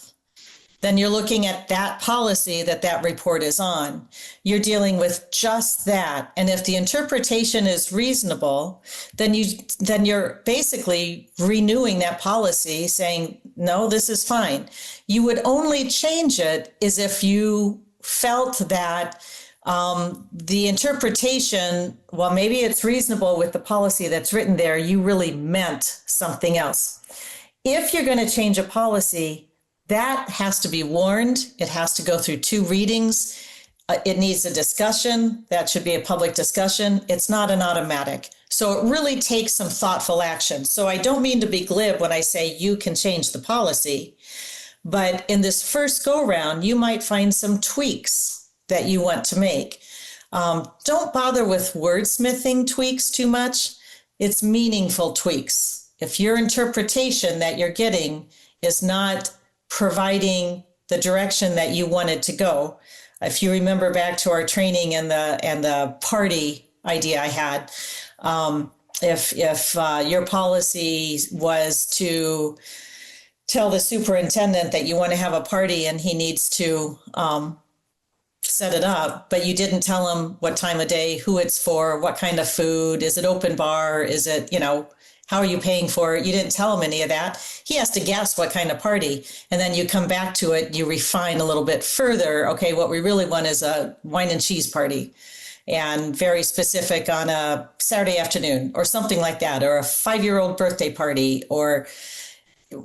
then you're looking at that policy that report is on. You're dealing with just that. And if the interpretation is reasonable, then you're basically renewing that policy, saying, no, this is fine. You would only change it is if you felt that the interpretation, well, maybe it's reasonable with the policy that's written there, you really meant something else. If you're going to change a policy, that has to be warned. It has to go through 2 readings. It needs a discussion. That should be a public discussion. It's not an automatic. So it really takes some thoughtful action. So I don't mean to be glib when I say you can change the policy, but in this first go round, you might find some tweaks that you want to make. Don't bother with wordsmithing tweaks too much. It's meaningful tweaks. If your interpretation that you're getting is not providing the direction that you wanted to go. If you remember back to our training and the party idea I had, if your policy was to tell the superintendent that you want to have a party and he needs to set it up, but you didn't tell him what time of day, who it's for, what kind of food, is it open bar, is it, how are you paying for it? You didn't tell him any of that. He has to guess what kind of party. And then you come back to it, you refine a little bit further. Okay, what we really want is a wine and cheese party. and very specific on a Saturday afternoon or something like that, or a 5-year-old birthday party, or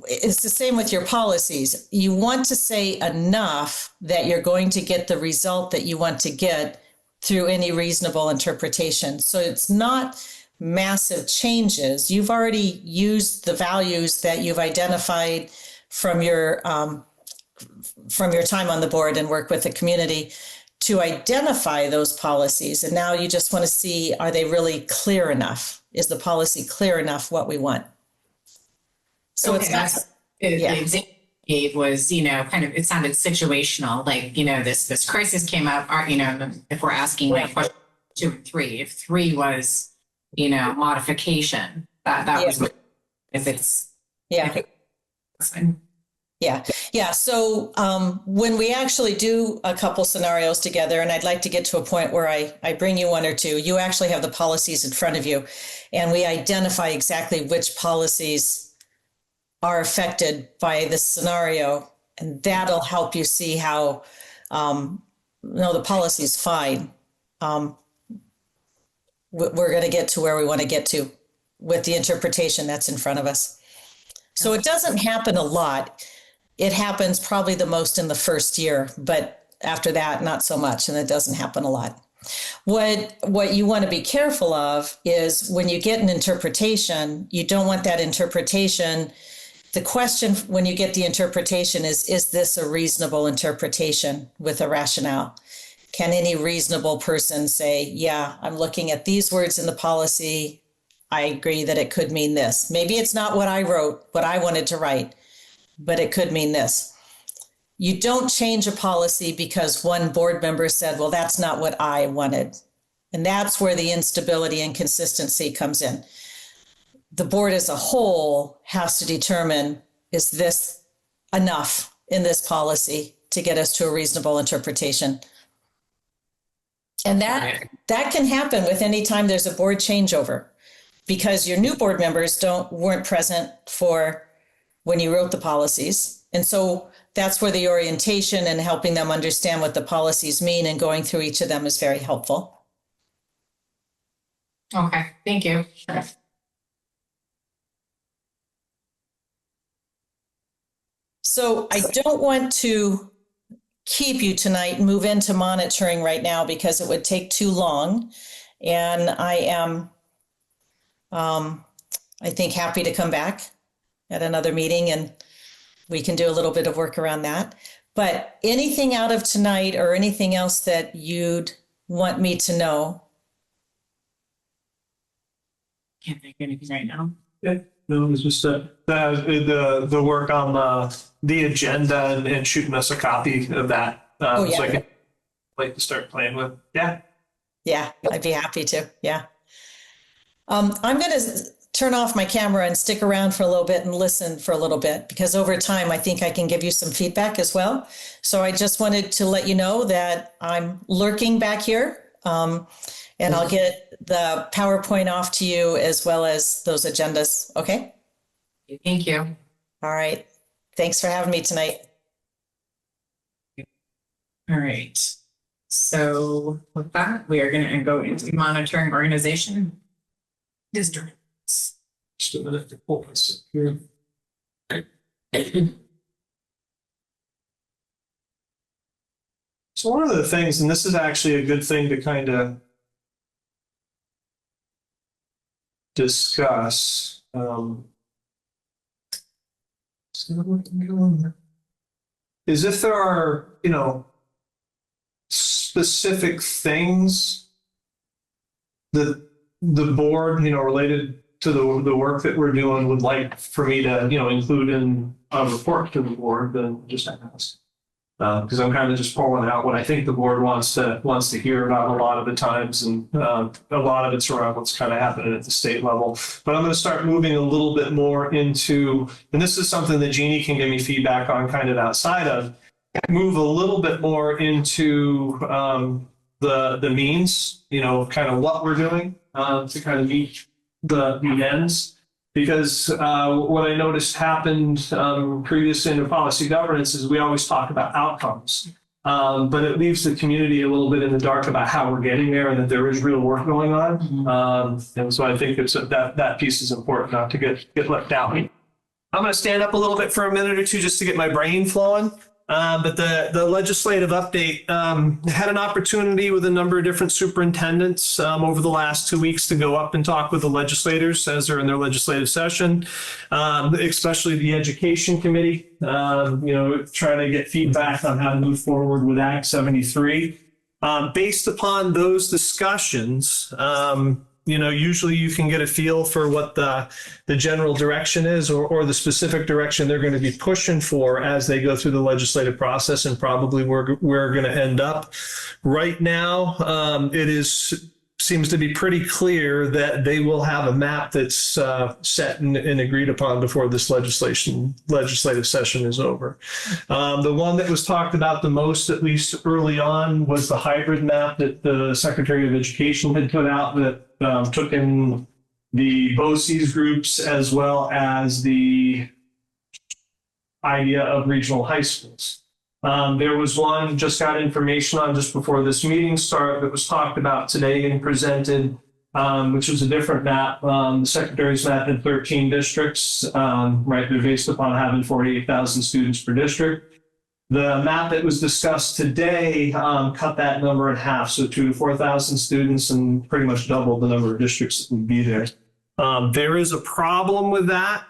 it's the same with your policies. You want to say enough that you're going to get the result that you want to get through any reasonable interpretation. So it's not massive changes. You've already used the values that you've identified from your time on the board and work with the community to identify those policies. And now you just want to see, are they really clear enough? Is the policy clear enough what we want? So Okay, it's not, yeah. the example you gave was, kind of, it sounded situational, like, this crisis came up, if we're asking like question 2 and 3, if 3 was, modification, that was, if it's, Yeah. that's fine. Yeah. Yeah. So when we actually do a couple scenarios together, and I'd like to get to a point where I bring you 1 or 2, you actually have the policies in front of you, and we identify exactly which policies are affected by this scenario. And that'll help you see how, no, the policy's fine. We're going to get to where we want to get to with the interpretation that's in front of us. So it doesn't happen a lot. It happens probably the most in the first year, but after that, not so much, and it doesn't happen a lot. What you want to be careful of is when you get an interpretation, you don't want that interpretation. The question when you get the interpretation is this a reasonable interpretation with a rationale? Can any reasonable person say, yeah, I'm looking at these words in the policy. I agree that it could mean this. Maybe it's not what I wrote, what I wanted to write, but it could mean this. You don't change a policy because one board member said, well, that's not what I wanted. And that's where the instability and consistency comes in. The board as a whole has to determine, is this enough in this policy to get us to a reasonable interpretation? And that can happen with any time there's a board changeover, because your new board members weren't present for when you wrote the policies. And so that's where the orientation and helping them understand what the policies mean and going through each of them is very helpful. Okay, thank you. So I don't want to keep you tonight, move into monitoring right now because it would take too long. And I am, I think, happy to come back at another meeting and we can do a little bit of work around that. But anything out of tonight or anything else that you'd want me to know? Can't think of anything right now. Yeah, no, it was just the work on the agenda and shooting us a copy of that. Oh, yeah. So I can like to start playing with. Yeah. Yeah, I'd be happy to. Yeah. I'm going to turn off my camera and stick around for a little bit and listen for a little bit, because over time, I think I can give you some feedback as well. So I just wanted to let you know that I'm lurking back here, and I'll get the PowerPoint off to you as well as those agendas. Okay. Thank you. All right. Thanks for having me tonight. All right. So with that, we are going to go into monitoring organization districts. Just a minute to pull this here. So one of the things, and this is actually a good thing to kind of discuss, is if there are, specific things that the board, related to the work that we're doing would like for me to, include in a report to the board, then just ask. Because I'm kind of just pulling out what I think the board wants to hear about a lot of the times, and a lot of it's around what's kind of happening at the state level. But I'm going to start moving a little bit more into, and this is something that Jeannie can give me feedback on kind of outside of, move a little bit more into the means, kind of what we're doing to kind of meet the ends. Because what I noticed happened previously in the policy governance is we always talk about outcomes. But it leaves the community a little bit in the dark about how we're getting there and that there is real work going on. And so I think that piece is important not to get left out. I'm going to stand up a little bit for a minute or two just to get my brain flowing. But the legislative update had an opportunity with a number of different superintendents over the last 2 weeks to go up and talk with the legislators as they're in their legislative session, especially the education committee, trying to get feedback on how to move forward with Act 73. Based upon those discussions, usually you can get a feel for what the general direction is or the specific direction they're going to be pushing for as they go through the legislative process and probably where we're going to end up. Right now, seems to be pretty clear that they will have a map that's set and agreed upon before this legislative session is over. The one that was talked about the most, at least early on, was the hybrid map that the Secretary of Education had put out that took in the BOCES groups as well as the idea of regional high schools. There was one just got information on just before this meeting started that was talked about today and presented, which was a different map. The Secretary's map had 13 districts, right? They're based upon having 48,000 students per district. The map that was discussed today cut that number in half, so 2,000 to 4,000 students and pretty much doubled the number of districts that would be there. There is a problem with that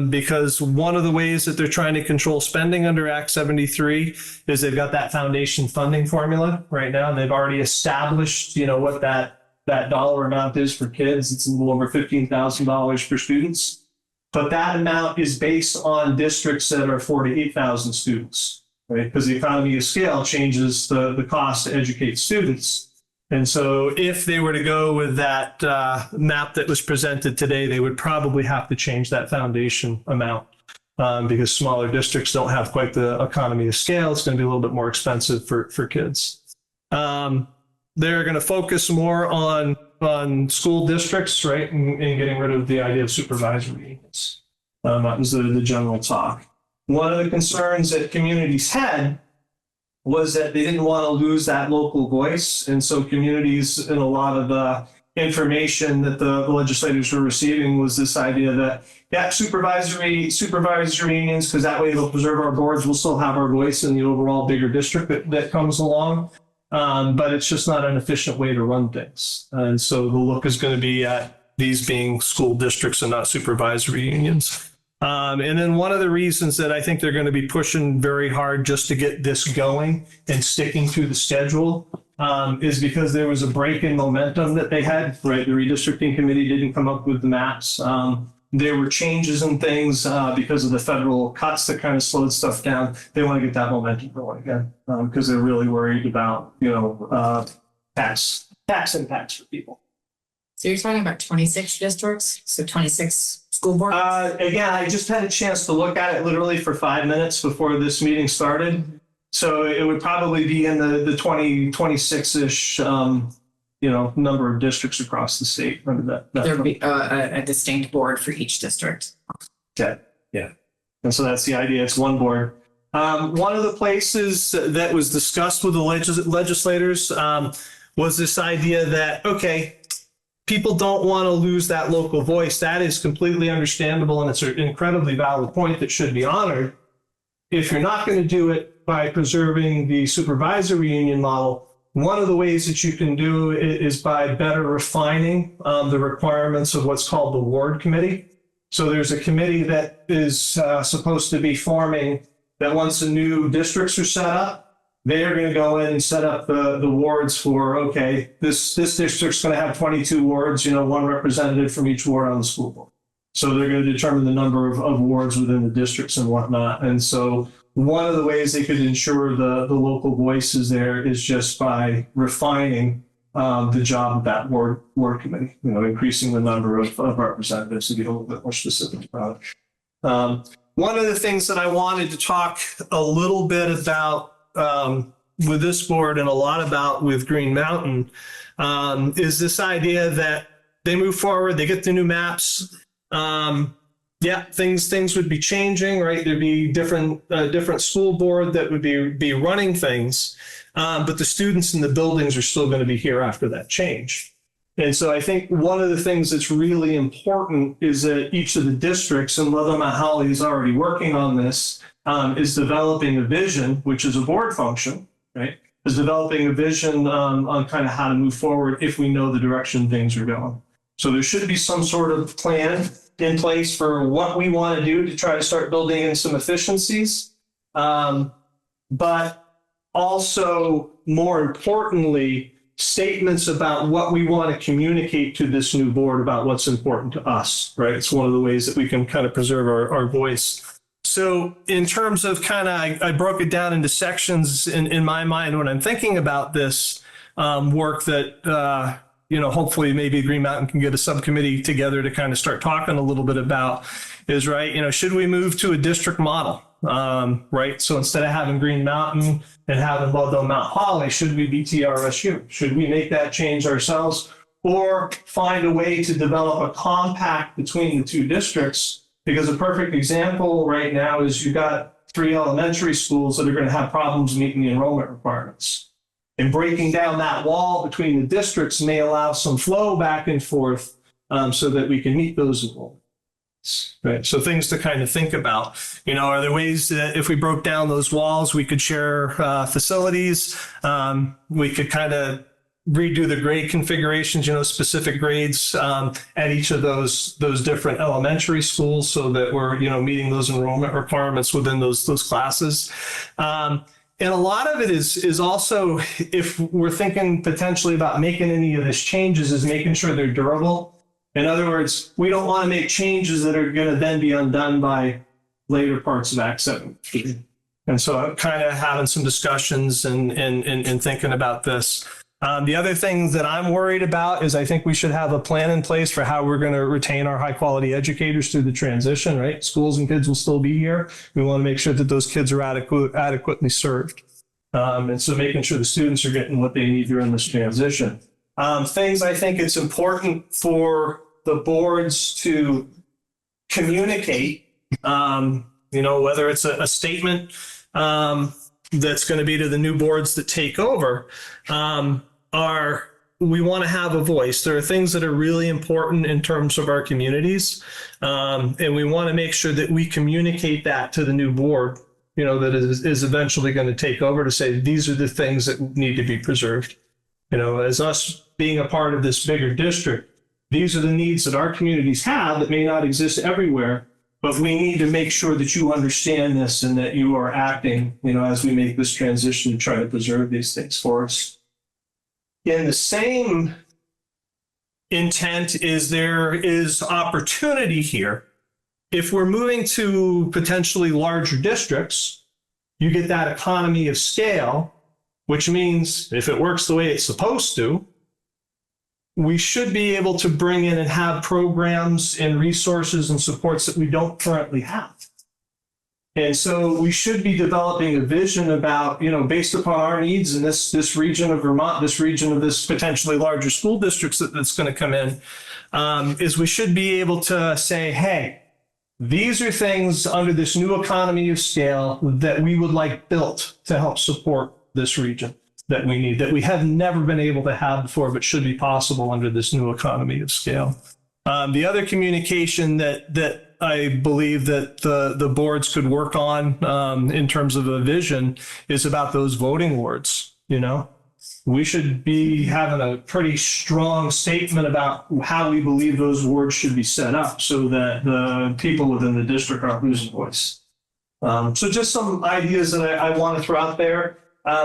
because one of the ways that they're trying to control spending under Act 73 is they've got that foundation funding formula right now, and they've already established, what that dollar amount is for kids. It's a little over $15,000 per students, but that amount is based on districts that are 4,000 to 8,000 students. Right? Because the economy of scale changes the cost to educate students. And so if they were to go with that map that was presented today, they would probably have to change that foundation amount because smaller districts don't have quite the economy of scale. It's going to be a little bit more expensive for kids. They're going to focus more on school districts, right, and getting rid of the idea of supervisory unions. That was the general talk. One of the concerns that communities had was that they didn't want to lose that local voice. And so communities, and a lot of the information that the legislators were receiving was this idea that, supervisory unions, because that way it'll preserve our boards. We'll still have our voice in the overall bigger district that comes along. But it's just not an efficient way to run things. And so the look is going to be at these being school districts and not supervisory unions. And then one of the reasons that I think they're going to be pushing very hard just to get this going and sticking to the schedule is because there was a break in momentum that they had, right? The redistricting committee didn't come up with the maps. There were changes in things because of the federal cuts that kind of slowed stuff down. They want to get that momentum going again because they're really worried about, tax impacts for people. So you're talking about 26 districts, so 26 school boards? Again, I just had a chance to look at it literally for 5 minutes before this meeting started. So it would probably be in the 26-ish, number of districts across the state. Remember that There would be a distinct board for each district. Okay, yeah. And so that's the idea. It's one board. One of the places that was discussed with the legislators was this idea that, okay, people don't want to lose that local voice. That is completely understandable, and it's an incredibly valid point that should be honored. If you're not going to do it by preserving the supervisory union model, one of the ways that you can do it is by better refining the requirements of what's called the ward committee. So there's a committee that is supposed to be forming that once the new districts are set up, they are going to go in and set up the wards for, okay, this district's going to have 22 wards, one representative from each ward on the school board. So they're going to determine the number of wards within the districts and whatnot. And so one of the ways they could ensure the local voices there is just by refining the job of that ward committee, increasing the number of representatives to be a little bit more specific about it. One of the things that I wanted to talk a little bit about with this board and a lot about with Green Mountain is this idea that they move forward, they get the new maps. yeah, things would be changing, right? There'd be different school board that would be running things, but the students in the buildings are still going to be here after that change. And so I think one of the things that's really important is that each of the districts, and Leather Mount Holly is already working on this, is developing a vision, which is a board function, right? Is developing a vision on kind of how to move forward if we know the direction things are going. So there should be some sort of plan in place for what we want to do to try to start building in some efficiencies. But also, more importantly, statements about what we want to communicate to this new board about what's important to us, right? It's one of the ways that we can kind of preserve our voice. So in terms of kind of, I broke it down into sections in my mind when I'm thinking about this work that, hopefully maybe Green Mountain can get a subcommittee together to kind of start talking a little bit about is, right, should we move to a district model, right? So instead of having Green Mountain and having Ludlow Mount Holly, should we be TRSU? Should we make that change ourselves or find a way to develop a compact between the two districts? Because a perfect example right now is you've got 3 elementary schools that are going to have problems meeting the enrollment requirements. And breaking down that wall between the districts may allow some flow back and forth so that we can meet those enrollments. Right. So things to kind of think about. Are there ways that if we broke down those walls, we could share facilities? We could kind of redo the grade configurations, specific grades at each of those different elementary schools so that we're, meeting those enrollment requirements within those classes. And a lot of it is also, if we're thinking potentially about making any of these changes, is making sure they're durable. In other words, we don't want to make changes that are going to then be undone by later parts of Act 7. And so I'm kind of having some discussions and thinking about this. The other thing that I'm worried about is I think we should have a plan in place for how we're going to retain our high quality educators through the transition, right? Schools and kids will still be here. We want to make sure that those kids are adequately served. And so making sure the students are getting what they need during this transition. Things I think it's important for the boards to communicate, whether it's a statement that's going to be to the new boards that take over, we want to have a voice. There are things that are really important in terms of our communities, and we want to make sure that we communicate that to the new board, that is eventually going to take over, to say these are the things that need to be preserved. As us being a part of this bigger district, these are the needs that our communities have that may not exist everywhere, but we need to make sure that you understand this and that you are acting, as we make this transition to try to preserve these things for us. In the same intent is there is opportunity here. If we're moving to potentially larger districts, you get that economy of scale, which means if it works the way it's supposed to, we should be able to bring in and have programs and resources and supports that we don't currently have. And so we should be developing a vision about, based upon our needs in this region of Vermont, this region of this potentially larger school districts that's going to come in, is we should be able to say, hey, these are things under this new economy of scale that we would like built to help support this region that we need, that we have never been able to have before, but should be possible under this new economy of scale. The other communication that I believe that the boards could work on in terms of a vision is about those voting wards. We should be having a pretty strong statement about how we believe those wards should be set up so that the people within the district aren't losing voice. So just some ideas that I want to throw out there.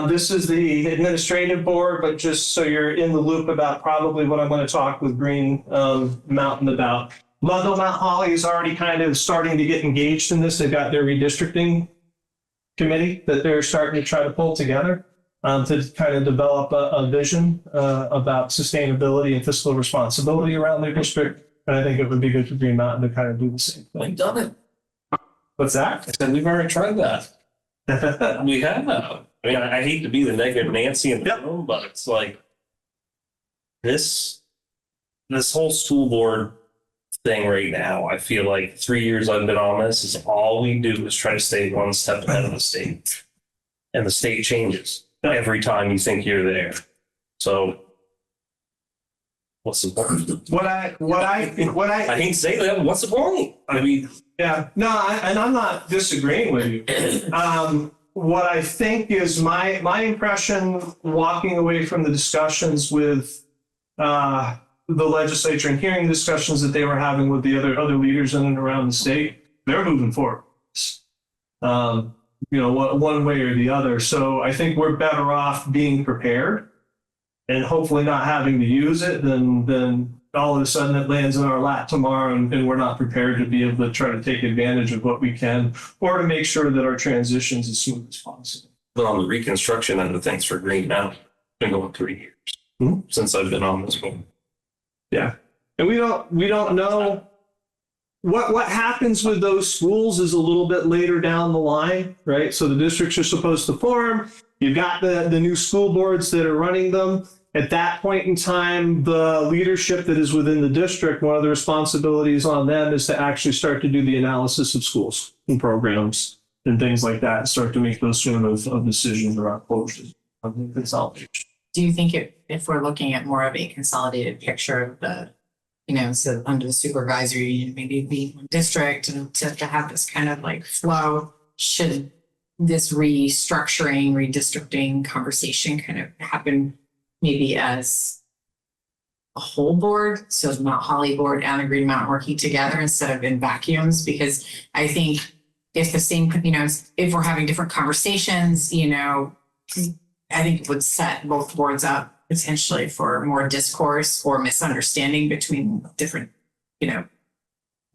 This is the administrative board, but just so you're in the loop about probably what I'm going to talk with Green Mountain about. Ludlow Mount Holly is already kind of starting to get engaged in this. They've got their redistricting committee that they're starting to try to pull together to kind of develop a vision about sustainability and fiscal responsibility around their district. And I think it would be good for Green Mountain to kind of do the same thing. We've done it. What's that? I said we've already tried that. We have. I mean, I hate to be the negative Nancy in the room, but it's like this whole school board thing right now. I feel like 3 years I've been on this is all we do is try to stay one step ahead of the state. And the state changes every time you think you're there. So what's the point? I I hate to say that, but what's the point? I mean, Yeah, no, and I'm not disagreeing with you. What I think is my impression walking away from the discussions with the legislature and hearing the discussions that they were having with the other leaders in and around the state, they're moving forward. One way or the other. So I think we're better off being prepared and hopefully not having to use it than all of a sudden it lands in our lap tomorrow and we're not prepared to be able to try to take advantage of what we can or to make sure that our transition's as smooth as possible. but on the reconstruction end of things for Green Mountain, it's been going 3 years since I've been on this one. Yeah. And we don't know what happens with those schools is a little bit later down the line, right? So the districts are supposed to form. You've got the new school boards that are running them. At that point in time, the leadership that is within the district, one of the responsibilities on them is to actually start to do the analysis of schools and programs and things like that, and start to make those sort of decisions around closures of consolidation. Do you think if we're looking at more of a consolidated picture of the, so under the supervisory, maybe be one district and to have this kind of like flow, should this restructuring, redistricting conversation kind of happen maybe as a whole board? So Mount Holly board and the Green Mountain working together instead of in vacuums? Because I think if the same, if we're having different conversations, I think it would set both boards up potentially for more discourse or misunderstanding between different,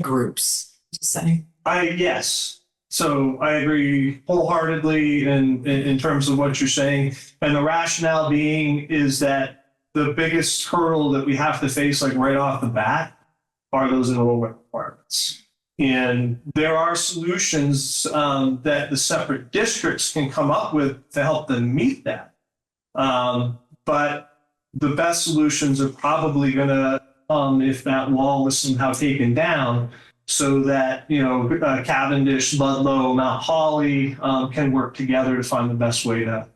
groups. Just saying. Yes. So I agree wholeheartedly in terms of what you're saying. And the rationale being is that the biggest hurdle that we have to face, like right off the bat, are those enrollment requirements. And there are solutions that the separate districts can come up with to help them meet that. But the best solutions are probably going to if that wall is somehow taken down, so that Cavendish, Ludlow, Mount Holly can work together to find the best way to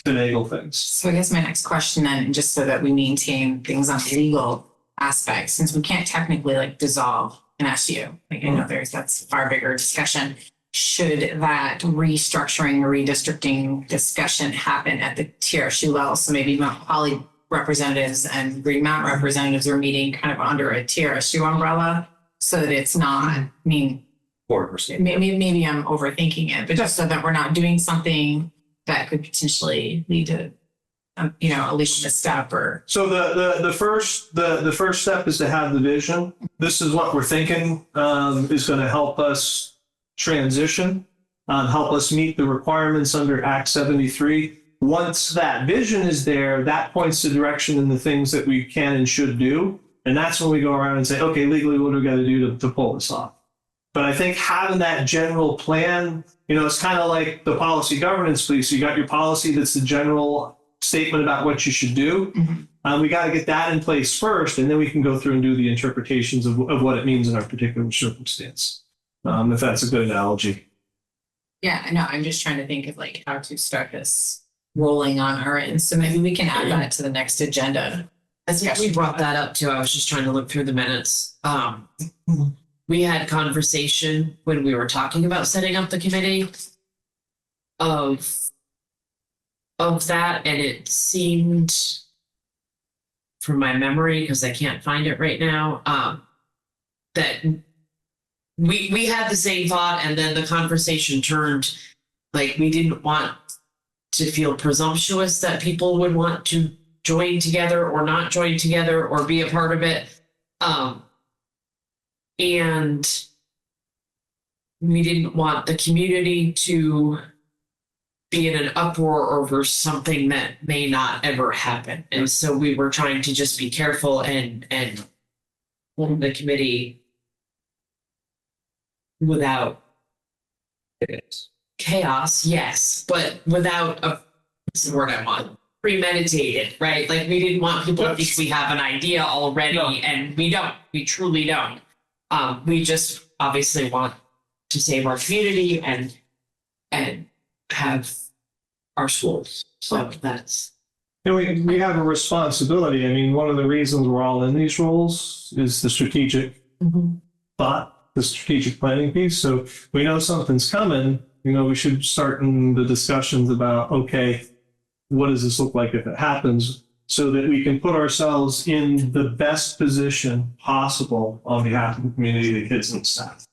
finagle things. So I guess my next question then, just so that we maintain things on the legal aspect, since we can't technically dissolve an SU, I know that's a far bigger discussion. Should that restructuring or redistricting discussion happen at the TRSU level? So maybe Mount Holly representatives and Green Mountain representatives are meeting kind of under a TRSU umbrella, so that it's not, maybe I'm overthinking it, but just so that we're not doing something that could potentially lead to, a legal misstep or. So the first step is to have the vision. This is what we're thinking is going to help us transition, help us meet the requirements under Act 73. Once that vision is there, that points the direction in the things that we can and should do. And that's when we go around and say, okay, legally, what do we got to do to pull this off? But I think having that general plan, it's kind of like the policy governance piece. So you got your policy that's the general statement about what you should do. Mm-hmm. We got to get that in place first, and then we can go through and do the interpretations of what it means in our particular circumstance. If that's a good analogy. Yeah, I know. I'm just trying to think of how to start this rolling on our end. So maybe we can add that to the next agenda. I think we brought that up too. I was just trying to look through the minutes. We had conversation when we were talking about setting up the committee of that, and it seemed, from my memory, because I can't find it right now, that we had the same thought, and then the conversation turned we didn't want to feel presumptuous that people would want to join together or not join together or be a part of it. And we didn't want the community to be in an uproar over something that may not ever happen. And so we were trying to just be careful and hold the committee without chaos, yes, but without what's the word I want? premeditated, right? Like we didn't want people to think we have an idea already, No. and we don't. We truly don't. We just obviously want to save our community and have our schools. So that's And we have a responsibility. I mean, one of the reasons we're all in these roles is the strategic thought, the strategic planning piece. So we know something's coming, we should start in the discussions about, okay, what does this look like if it happens, so that we can put ourselves in the best position possible on behalf of the community, the kids and staff.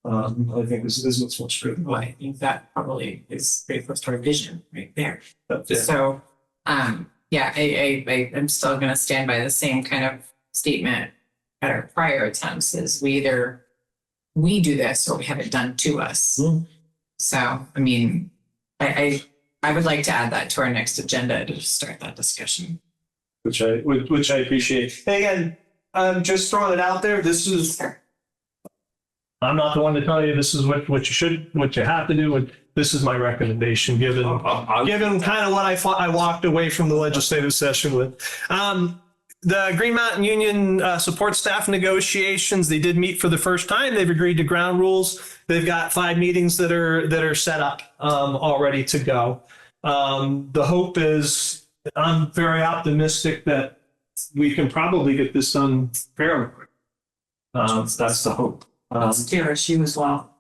I think this is what's most critical. Well, I think that probably is great for our vision right there. That's it. So, yeah, I'm still going to stand by the same kind of statement at our prior attempts is we do this or we have it done to us. So, I mean, I would like to add that to our next agenda to start that discussion. Which I appreciate. Hey, again, I'm just throwing it out there. I'm not the one to tell you this is what you have to do. And this is my recommendation, given kind of what I walked away from the legislative session with. The Green Mountain Union support staff negotiations, they did meet for the first time. They've agreed to ground rules. They've got 5 meetings that are set up already to go. The hope is, I'm very optimistic that we can probably get this done fairly quick. That's the hope. TRSU as well.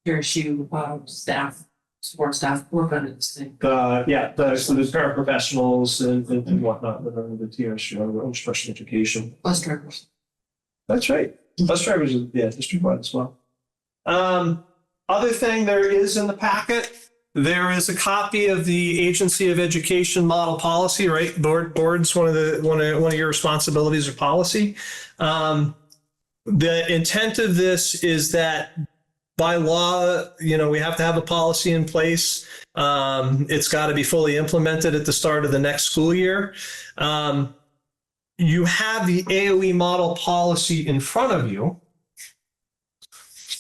TRSU staff, support staff work on this thing. So there's paraprofessionals and whatnot that are in the TRSU, or special education. Bus drivers. That's right. Bus drivers, district-wide as well. Other thing there is in the packet, there is a copy of the Agency of Education Model Policy, right? Board's one of your responsibilities or policy. The intent of this is that by law, we have to have a policy in place. It's got to be fully implemented at the start of the next school year. You have the AOE model policy in front of you.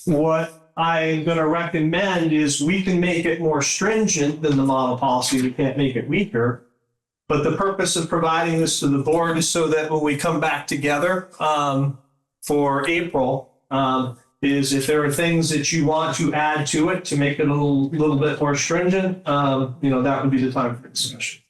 What I'm going to recommend is we can make it more stringent than the model policy. We can't make it weaker. But the purpose of providing this to the board is so that when we come back together for April, is if there are things that you want to add to it to make it a little bit more stringent, that would be the time for discussion.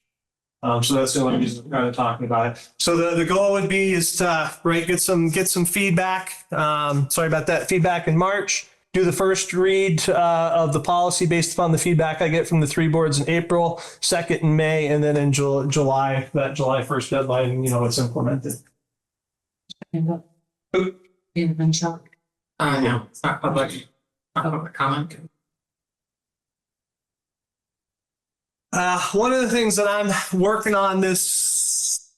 So that's the only reason I'm kind of talking about it. So the goal would be is to get some feedback. Sorry about that. Feedback in March. Do the first read of the policy based upon the feedback I get from the 3 boards in April, second in May, and then in July, that July 1st deadline, it's implemented. No, it's not public comment. One of the things that I'm working on this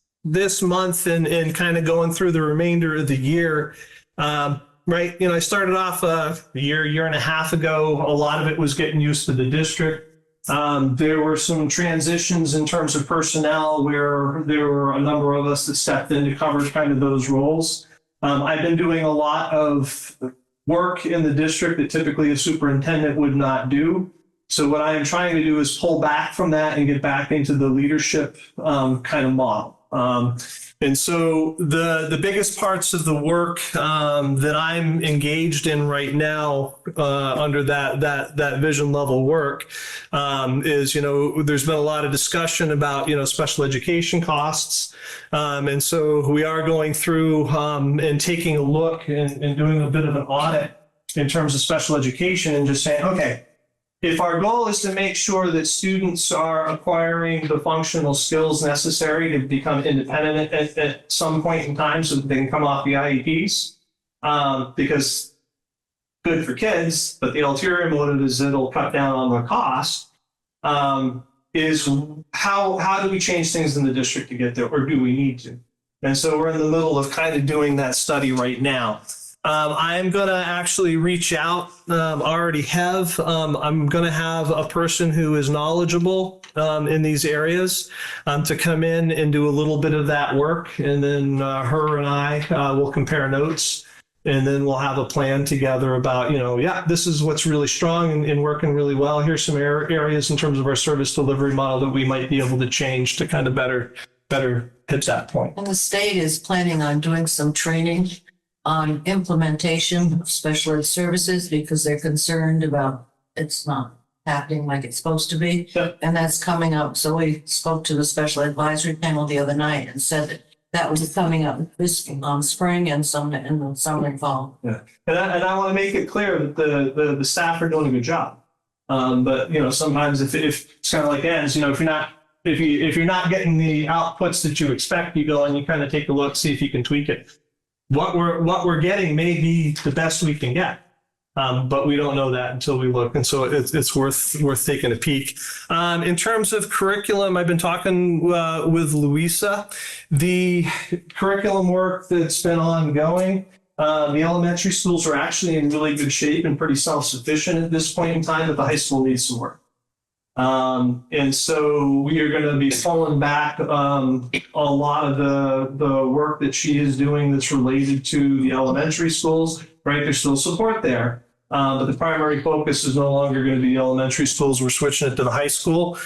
month and kind of going through the remainder of the year, I started off a year and a half ago. A lot of it was getting used to the district. There were some transitions in terms of personnel where there were a number of us that stepped in to cover kind of those roles. I've been doing a lot of work in the district that typically a superintendent would not do. So what I am trying to do is pull back from that and get back into the leadership kind of model. And so the biggest parts of the work that I'm engaged in right now under that vision level work is, there's been a lot of discussion about, special education costs. And so we are going through and taking a look and doing a bit of an audit in terms of special education and just saying, okay, if our goal is to make sure that students are acquiring the functional skills necessary to become independent at some point in time so that they can come off the IEPs, because good for kids, but the ulterior motive is it'll cut down on the cost, is how do we change things in the district to get there, or do we need to? And so we're in the middle of kind of doing that study right now. I'm going to actually reach out, already have, I'm going to have a person who is knowledgeable in these areas to come in and do a little bit of that work. And then her and I will compare notes And then we'll have a plan together about, yeah, this is what's really strong and working really well. Here's some areas in terms of our service delivery model that we might be able to change to kind of better hit that point. And the state is planning on doing some training on implementation of special ed services because they're concerned about it's not happening like it's supposed to be. Yep. And that's coming up. So we spoke to the special advisory panel the other night and said that that was coming up this spring and some in the summer and fall. Yeah, and I want to make it clear that the staff are doing a good job. But sometimes if it's kind of like ends, if you're not getting the outputs that you expect, you go and you kind of take a look, see if you can tweak it. What we're getting may be the best we can get. But we don't know that until we look, and so it's worth taking a peek. In terms of curriculum, I've been talking with Louisa. The curriculum work that's been ongoing, the elementary schools are actually in really good shape and pretty self-sufficient at this point in time, but the high school needs some work. And so we are going to be pulling back a lot of the work that she is doing that's related to the elementary schools. Right, there's still support there, but the primary focus is no longer going to be elementary schools. We're switching it to the high school.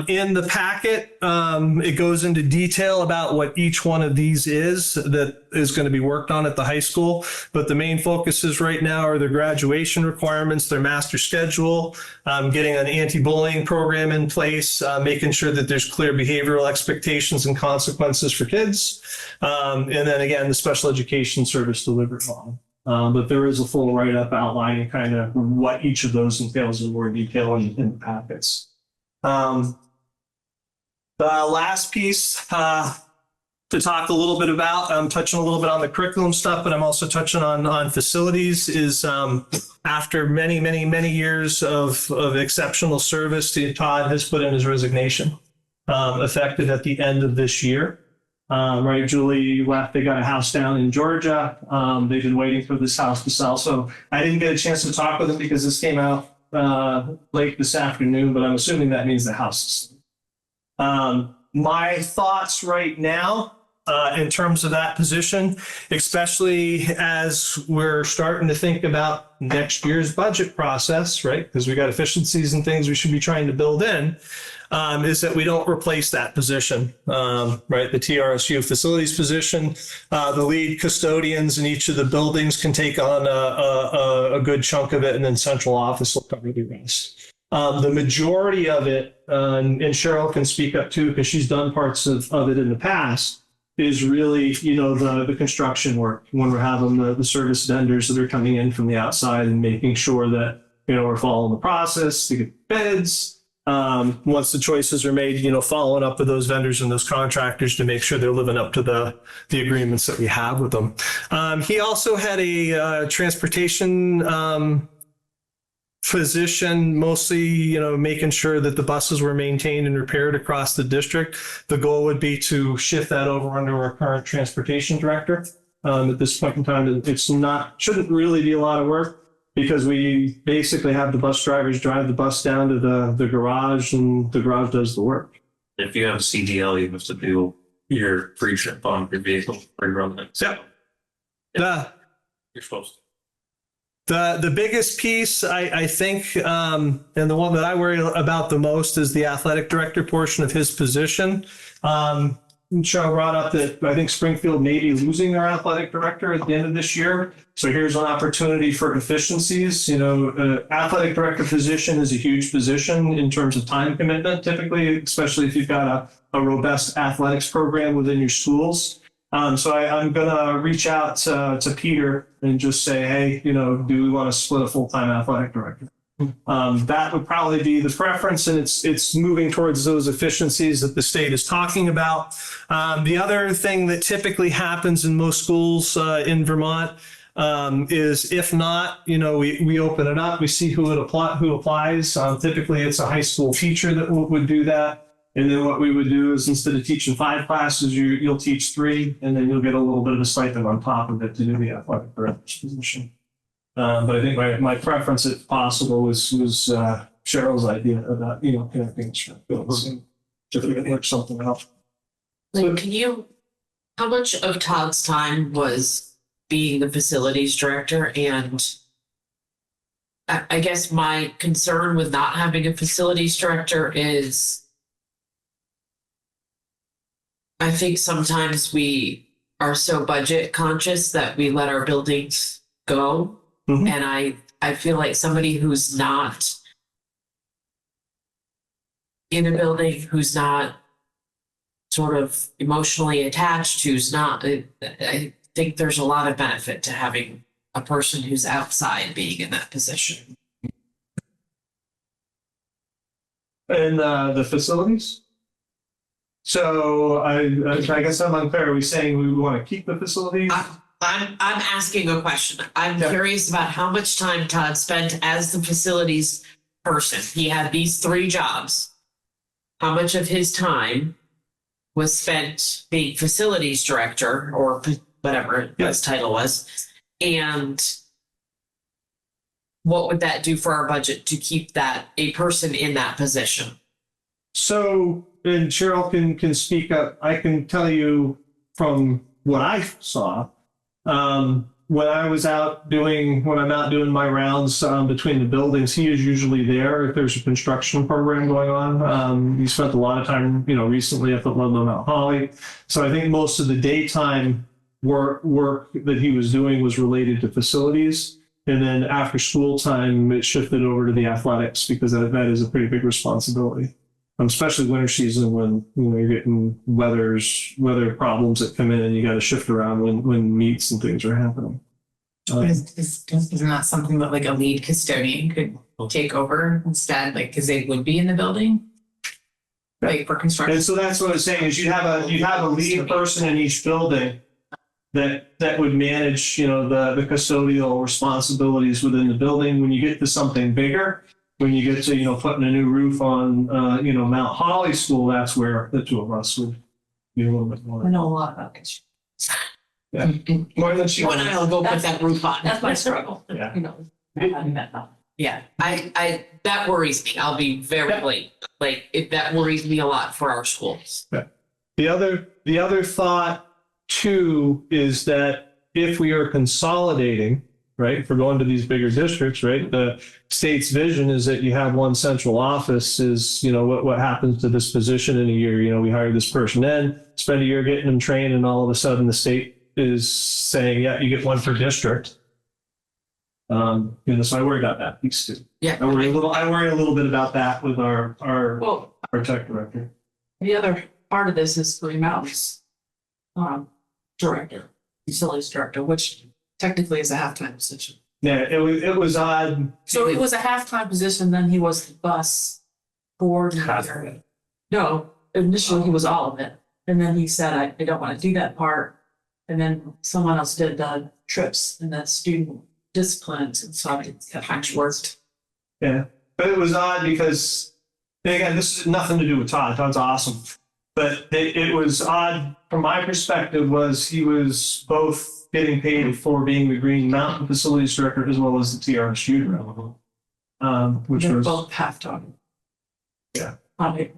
In the packet, it goes into detail about what each one of these is that is going to be worked on at the high school. But the main focuses right now are their graduation requirements, their master schedule, getting an anti-bullying program in place, making sure that there's clear behavioral expectations and consequences for kids. And then again, the special education service delivery model. But there is a full write-up outlining kind of what each of those entails in more detail in the packets. The last piece to talk a little bit about, I'm touching a little bit on the curriculum stuff, but I'm also touching on facilities, is after many years of exceptional service, Todd has put in his resignation, effective at the end of this year. Right, Julie left. They got a house down in Georgia. They've been waiting for this house to sell. So I didn't get a chance to talk with them because this came out late this afternoon, but I'm assuming that means the house is sold. My thoughts right now in terms of that position, especially as we're starting to think about next year's budget process, right? Because we got efficiencies and things we should be trying to build in. Is that we don't replace that position, right? The TRSU facilities position, the lead custodians in each of the buildings can take on a good chunk of it, and then central office will cover the rest. The majority of it, and Cheryl can speak up too, because she's done parts of it in the past, is really, the construction work when we're having the service vendors that are coming in from the outside and making sure that, we're following the process to get bids. Once the choices are made, following up with those vendors and those contractors to make sure they're living up to the agreements that we have with them. He also had a transportation position, mostly, making sure that the buses were maintained and repaired across the district. The goal would be to shift that over under our current transportation director. At this point in time, shouldn't really be a lot of work, because we basically have the bus drivers drive the bus down to the garage, and the garage does the work. If you have a CDL, you have to do your pre-trip on your vehicle pre-run it. So you're supposed to. The biggest piece, I think, and the one that I worry about the most, is the athletic director portion of his position. Cheryl brought up that I think Springfield may be losing their athletic director at the end of this year. So here's an opportunity for efficiencies. Athletic director position is a huge position in terms of time commitment, typically, especially if you've got a robust athletics program within your schools. So I'm going to reach out to Peter and just say, hey, do we want to split a full-time athletic director? That would probably be the preference, and it's moving towards those efficiencies that the state is talking about. The other thing that typically happens in most schools in Vermont is, if not, we open it up, we see who applies. Typically, it's a high school teacher that would do that. And then what we would do is, instead of teaching 5 classes, you'll teach 3, and then you'll get a little bit of a stipend on top of it to do the athletic director's position. But I think my preference, if possible, was Cheryl's idea about, connecting fields and to work something out. Like, how much of Todd's time was being the facilities director, and I guess my concern with not having a facilities director is I think sometimes we are so budget conscious that we let our buildings go. Mhm. And I feel like somebody who's not in a building, who's not sort of emotionally attached, who's not, I think there's a lot of benefit to having a person who's outside being in that position. And the facilities? So I guess I'm unclear. Are we saying we want to keep the facilities? I'm asking a question. I'm Yeah. curious about how much time Todd spent as the facilities person. He had these 3 jobs. How much of his time was spent being facilities director or whatever his title was? And what would that do for our budget to keep that a person in that position? So, and Cheryl can speak up. I can tell you from what I saw, when I'm out doing my rounds between the buildings, he is usually there if there's a construction program going on. He spent a lot of time, recently up at Ludlow Mount Holly. So I think most of the daytime work that he was doing was related to facilities. And then after school time, it shifted over to the athletics because that is a pretty big responsibility. Especially winter season when you're getting weather problems that come in and you got to shift around when meets and things are happening. Isn't that something that like a lead custodian could take over instead, like, because they would be in the building? Like for construction? And so that's what I'm saying is you have a lead person in each building that would manage the custodial responsibilities within the building. When you get to something bigger, when you get to putting a new roof on Mount Holly School, that's where the 2 of us would be a little bit I more. know a lot about construction. Yeah. More than she You and I will go put that roof on. That's my struggle. Yeah. Yeah, I that worries me. I'll be very like that worries me a lot for our schools. The other thought too is that if we are consolidating, right, if we're going to these bigger districts, right, the state's vision is that you have one central office. Is what happens to this position in a year? We hire this person in, spend a year getting them trained, and all of a sudden the state is saying, yeah, you get one per district. So I worry about that piece too. Yeah. I worry a little bit about that with our tech director. The other part of this is Green Mountain's director, facilities director, which technically is a half-time position. Yeah, it was odd. So it was a half-time position, then he was the bus coordinator. No, initially he was all of it. And then he said, I don't want to do that part. And then someone else did the trips and the student disciplines, and so it actually worked. Yeah, but it was odd because, and again, this is nothing to do with Todd. Todd's awesome. But it was odd from my perspective was he was both getting paid for being the Green Mountain Facilities Director as well as the TRSU Director, which They're was both half-time. Yeah. Right.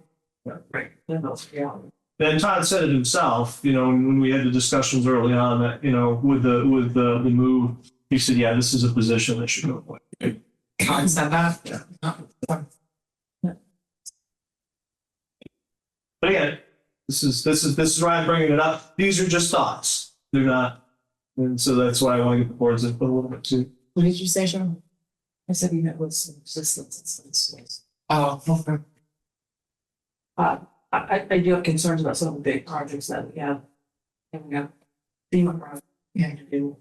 Then Todd said it himself, when we had the discussions early on that, with the move, he said, yeah, this is a position that should go away. Todd said that? Yeah. But again, this is why I'm bringing it up. These are just thoughts. They're not, and so that's why I want to get the board's input a little bit too. What did you say, Sean? I said you met with some assistants. Oh, okay. I do have concerns about some of the big projects that we have. And we have FEMA projects we have to do.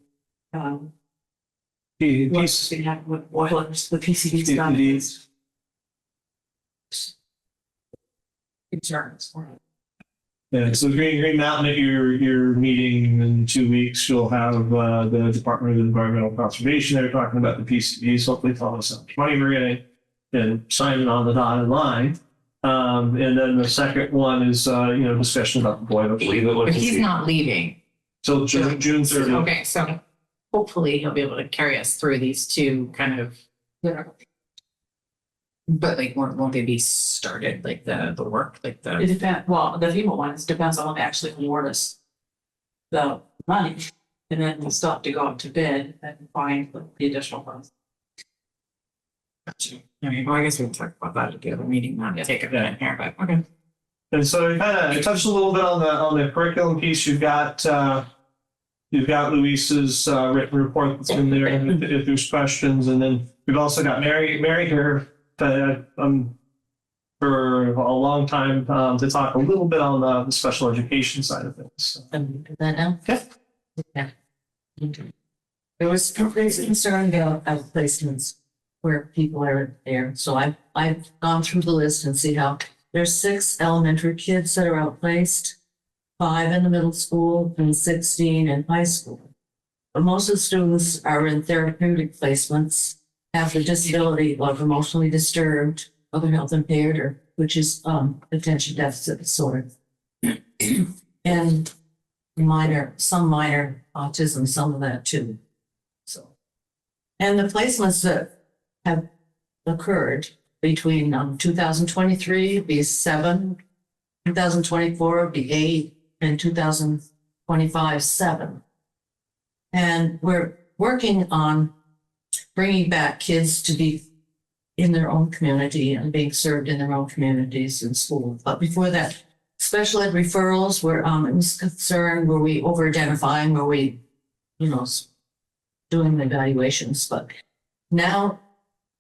What's been happening with boilers, the PCB's done. Concerns. Yeah, so Green Mountain at your meeting in 2 weeks, you'll have the Department of Environmental Conservation. They're talking about the PCBs. Hopefully, tell us how much money we're getting and signing on the dotted line. And then the second one is discussion about the boilers. But he's not leaving. So June 30th. Okay, so hopefully he'll be able to carry us through these 2 kind of, but like won't they be started, like the work, like It the, depends, well, the FEMA ones depends on when they actually award us the money. And then we still have to go out to bid and find the additional funds. Gotcha. I mean, well, I guess we can talk about that at the other meeting, not take it in here, but okay. And so we kind of touched a little bit on the curriculum piece. You've got Luis's written report that's in there if there's questions, and then we've also got Mary here for a long time to talk a little bit on the special education side of things. So. And do that now? Okay. Okay. There's concern about placements where people are there. So I've gone through the list and see how there's 6 elementary kids that are outplaced, 5 in the middle school, and 16 in high school. But most of the students are in therapeutic placements, have the disability of emotionally disturbed, other health impaired, or which is attention deficit disorder, and some minor autism, some of that too. So, and the placements that have occurred between 2023 would be 7, 2024 would be 8, and 2025 7. And we're working on bringing back kids to be in their own community and being served in their own communities and school. But before that, special ed referrals were it was concerned, were we over identifying, were we, doing the evaluations? But now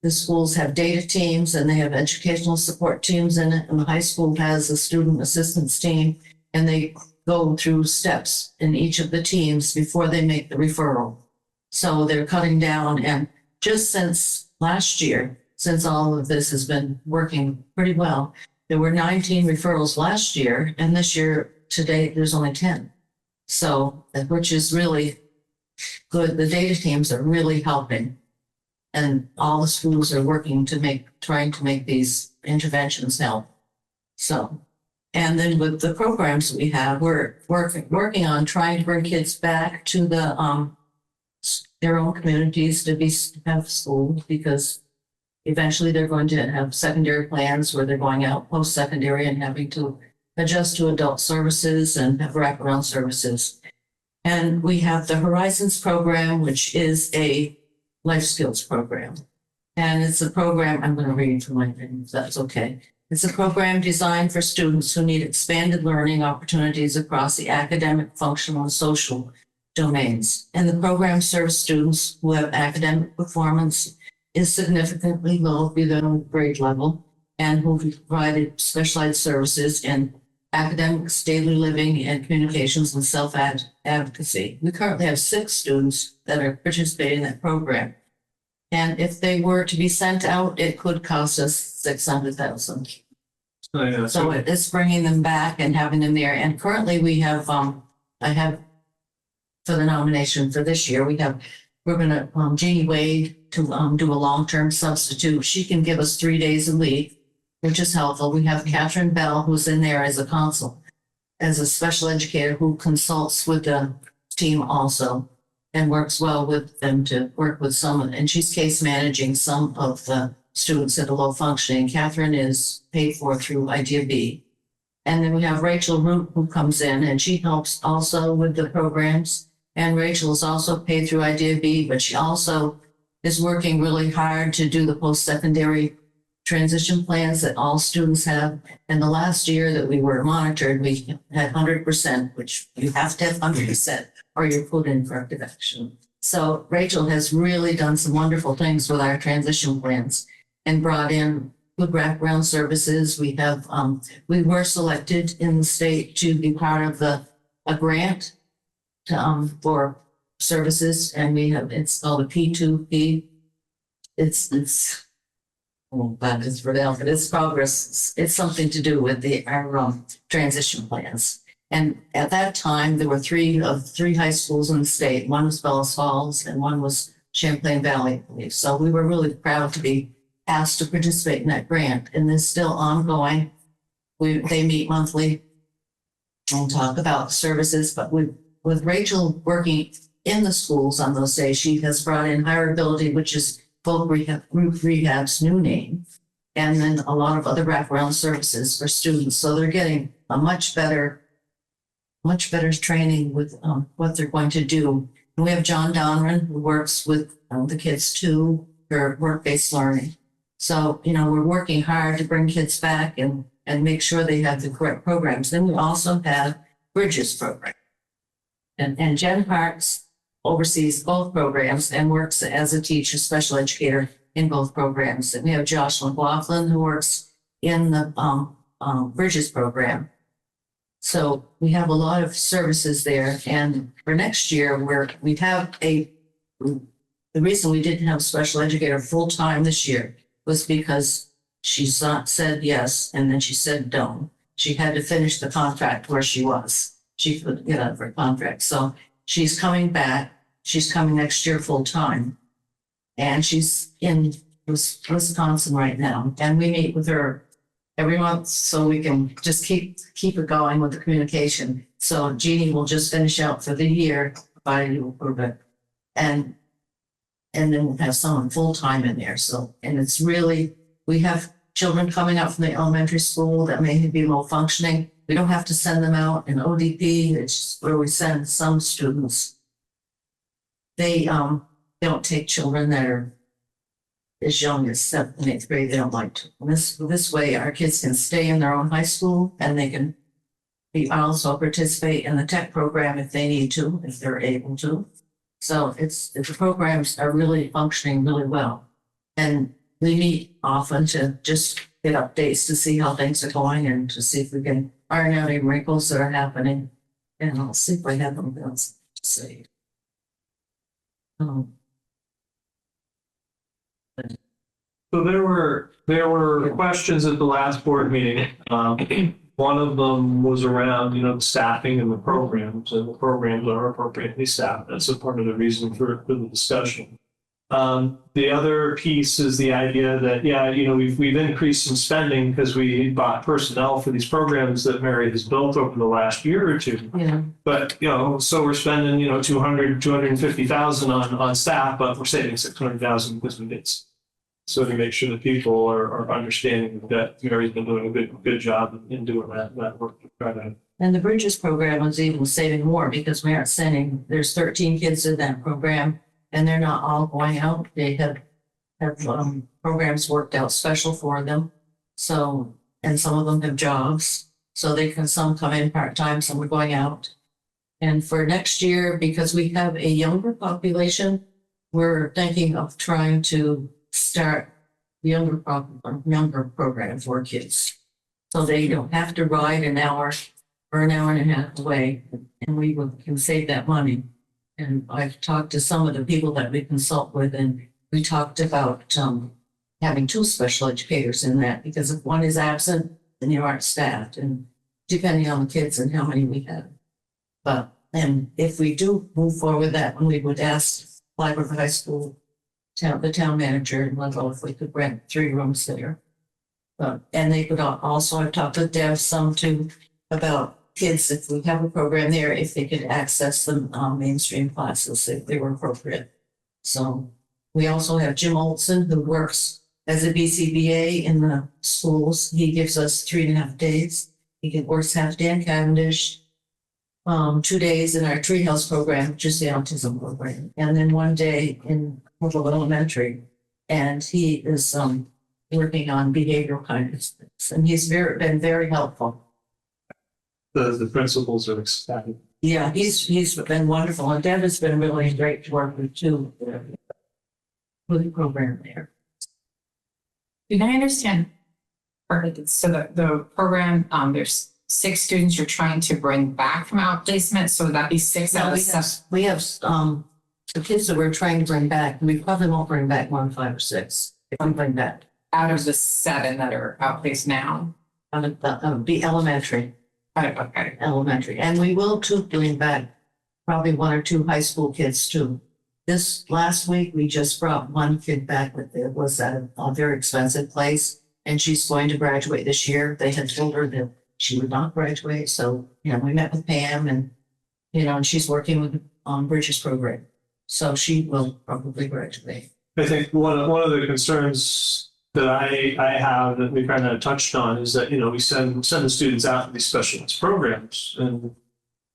the schools have data teams and they have educational support teams in it, and the high school has a student assistance team, and they go through steps in each of the teams before they make the referral. So they're cutting down, and just since last year, since all of this has been working pretty well, there were 19 referrals last year, and this year to date there's only 10. So, which is really good. The data teams are really helping, and all the schools are working trying to make these interventions help. So, and then with the programs we have, we're working on trying to bring kids back to their own communities to have school, because eventually they're going to have secondary plans where they're going out post-secondary and having to adjust to adult services and have wraparound services. And we have the Horizons program, which is a life skills program. And it's a program, I'm going to read from my thing, if that's okay. It's a program designed for students who need expanded learning opportunities across the academic, functional, and social domains. And the program serves students who have academic performance is significantly low below grade level, and who provided specialized services in academics, daily living, and communications and self-advocacy. We currently have 6 students that are participating in that program. And if they were to be sent out, it could cost us $600,000. So it's bringing them back and having them there. And currently we have, I have for the nomination for this year, we're going to, Jeannie Wade to do a long-term substitute. She can give us 3 days a week, which is helpful. We have Catherine Bell, who's in there as a consult, as a special educator who consults with the team also and works well with them to work with some, and she's case managing some of the students that are low functioning. Catherine is paid for through Idea B. And then we have Rachel Root, who comes in, and she helps also with the programs. And Rachel is also paid through Idea B, but she also is working really hard to do the post-secondary transition plans that all students have. And the last year that we were monitored, we had 100%, which you have to have 100% or you're put in corrective action. So Rachel has really done some wonderful things with our transition plans and brought in good wraparound services. We have, we were selected in the state to be part of a grant for services, and we have, it's called a P2P. It's oh, that is for them, but it's progress. It's something to do with our transition plans. And at that time, there were 3 high schools in the state. One was Bellas Falls and one was Champlain Valley, I believe. So we were really proud to be asked to participate in that grant, and it's still ongoing. They meet monthly and talk about services, but with Rachel working in the schools on those days, she has brought in Higher Ability, which is Folk Rehab's new name, and then a lot of other wraparound services for students. So they're getting a much better training with what they're going to do We have John Donran, who works with the kids too, for work-based learning. So, we're working hard to bring kids back and make sure they have the correct programs. Then we also have Bridges program. And Jen Parks oversees both programs and works as a teacher, special educator in both programs. And we have Josh McLaughlin, who works in the Bridges program. So we have a lot of services there. And for next year, the reason we didn't have a special educator full-time this year was because she's not said yes, and then she said no. She had to finish the contract where she was. She couldn't get out of her contract. So she's coming back. She's coming next year full-time. And she's in Wisconsin right now. And we meet with her every month so we can just keep it going with the communication. So Jeannie will just finish out for the year, provided you approve it. And then we'll have someone full-time in there. So, and it's really, we have children coming out from the elementary school that may be low functioning. We don't have to send them out in ODP. It's just where we send some students. They don't take children that are as young as 7th and 8th grade. They don't like to. This way, our kids can stay in their own high school and they can also participate in the tech program if they need to, if they're able to. So the programs are really functioning really well. And we meet often to just get updates to see how things are going and to see if we can iron out any wrinkles that are happening. And I'll see if I have them else to say. So there were questions at the last board meeting. One of them was around, the staffing and the programs, and the programs are appropriately staffed. That's a part of the reason for the discussion. The other piece is the idea that, we've increased some spending because we bought personnel for these programs that Mary has built over the last year or two. Yeah. But, so we're spending, 250,000 on staff, but we're saving 600,000 because we did. So to make sure that people are understanding that Mary's been doing a good job in doing that work to try to. And the Bridges program was even saving more because we aren't sending, there's 13 kids in that program and they're not all going out. They have programs worked out special for them. So, and some of them have jobs. So some come in part-time, some are going out. And for next year, because we have a younger population, we're thinking of trying to start younger program for kids. So they don't have to ride an hour or an hour and a half away, and we can save that money. And I've talked to some of the people that we consult with, and we talked about having 2 special educators in that, because if one is absent, then you aren't staffed, and depending on the kids and how many we have. And if we do move forward with that, we would ask Flagler High School, the town manager in Ludlow, if we could rent 3 rooms there. And they could also, I've talked with Deb some too, about kids, if we have a program there, if they could access the mainstream classes if they were appropriate. So we also have Jim Olson, who works as a BCBA in the schools. He gives us 3.5 days. He works half day in Cavendish, 2 days in our Treehouse program, which is the autism program, and then 1 day in Little Elementary. And he is working on behavioral kind of things, and he's been very helpful. The principals are ecstatic. Yeah, he's been wonderful, and Deb has been really great to work with too. With the program there. Did I understand? So the program, there's 6 students you're trying to bring back from outplacement. So would that be 6 out of 7? We have the kids that we're trying to bring back. We probably won't bring back 1, 5, or 6. If we bring back Out of the 7 that are outplaced now. the elementary. Okay. Elementary, and we will too bring back probably 1 or 2 high school kids too. This last week, we just brought 1 kid back, but it was at a very expensive place, and she's going to graduate this year. They had told her that she would not graduate, so we met with Pam, and and she's working with Bridges program, so she will probably graduate. I think one of the concerns that I have that we kind of touched on is that we send the students out to these specialist programs, and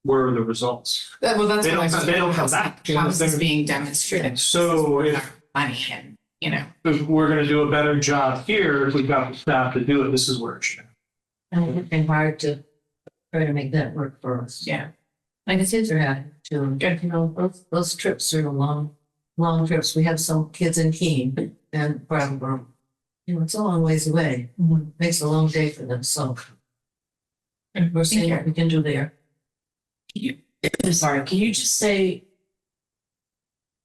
were the results. Well, that's They what I don't- thought. they don't come back. How is this being demonstrated? So if Money and, you know. we're gonna do a better job here, if we've got the staff to do it, this is where it should. And we're working hard to try to make that work for us. Yeah. Like the kids are happy too. Good. You know, those trips are long trips. We have some kids in Keene and Brattleboro. You know, it's a long ways away. Makes a long day for them, so. We're seeing what we can do there. Sorry, can you just say,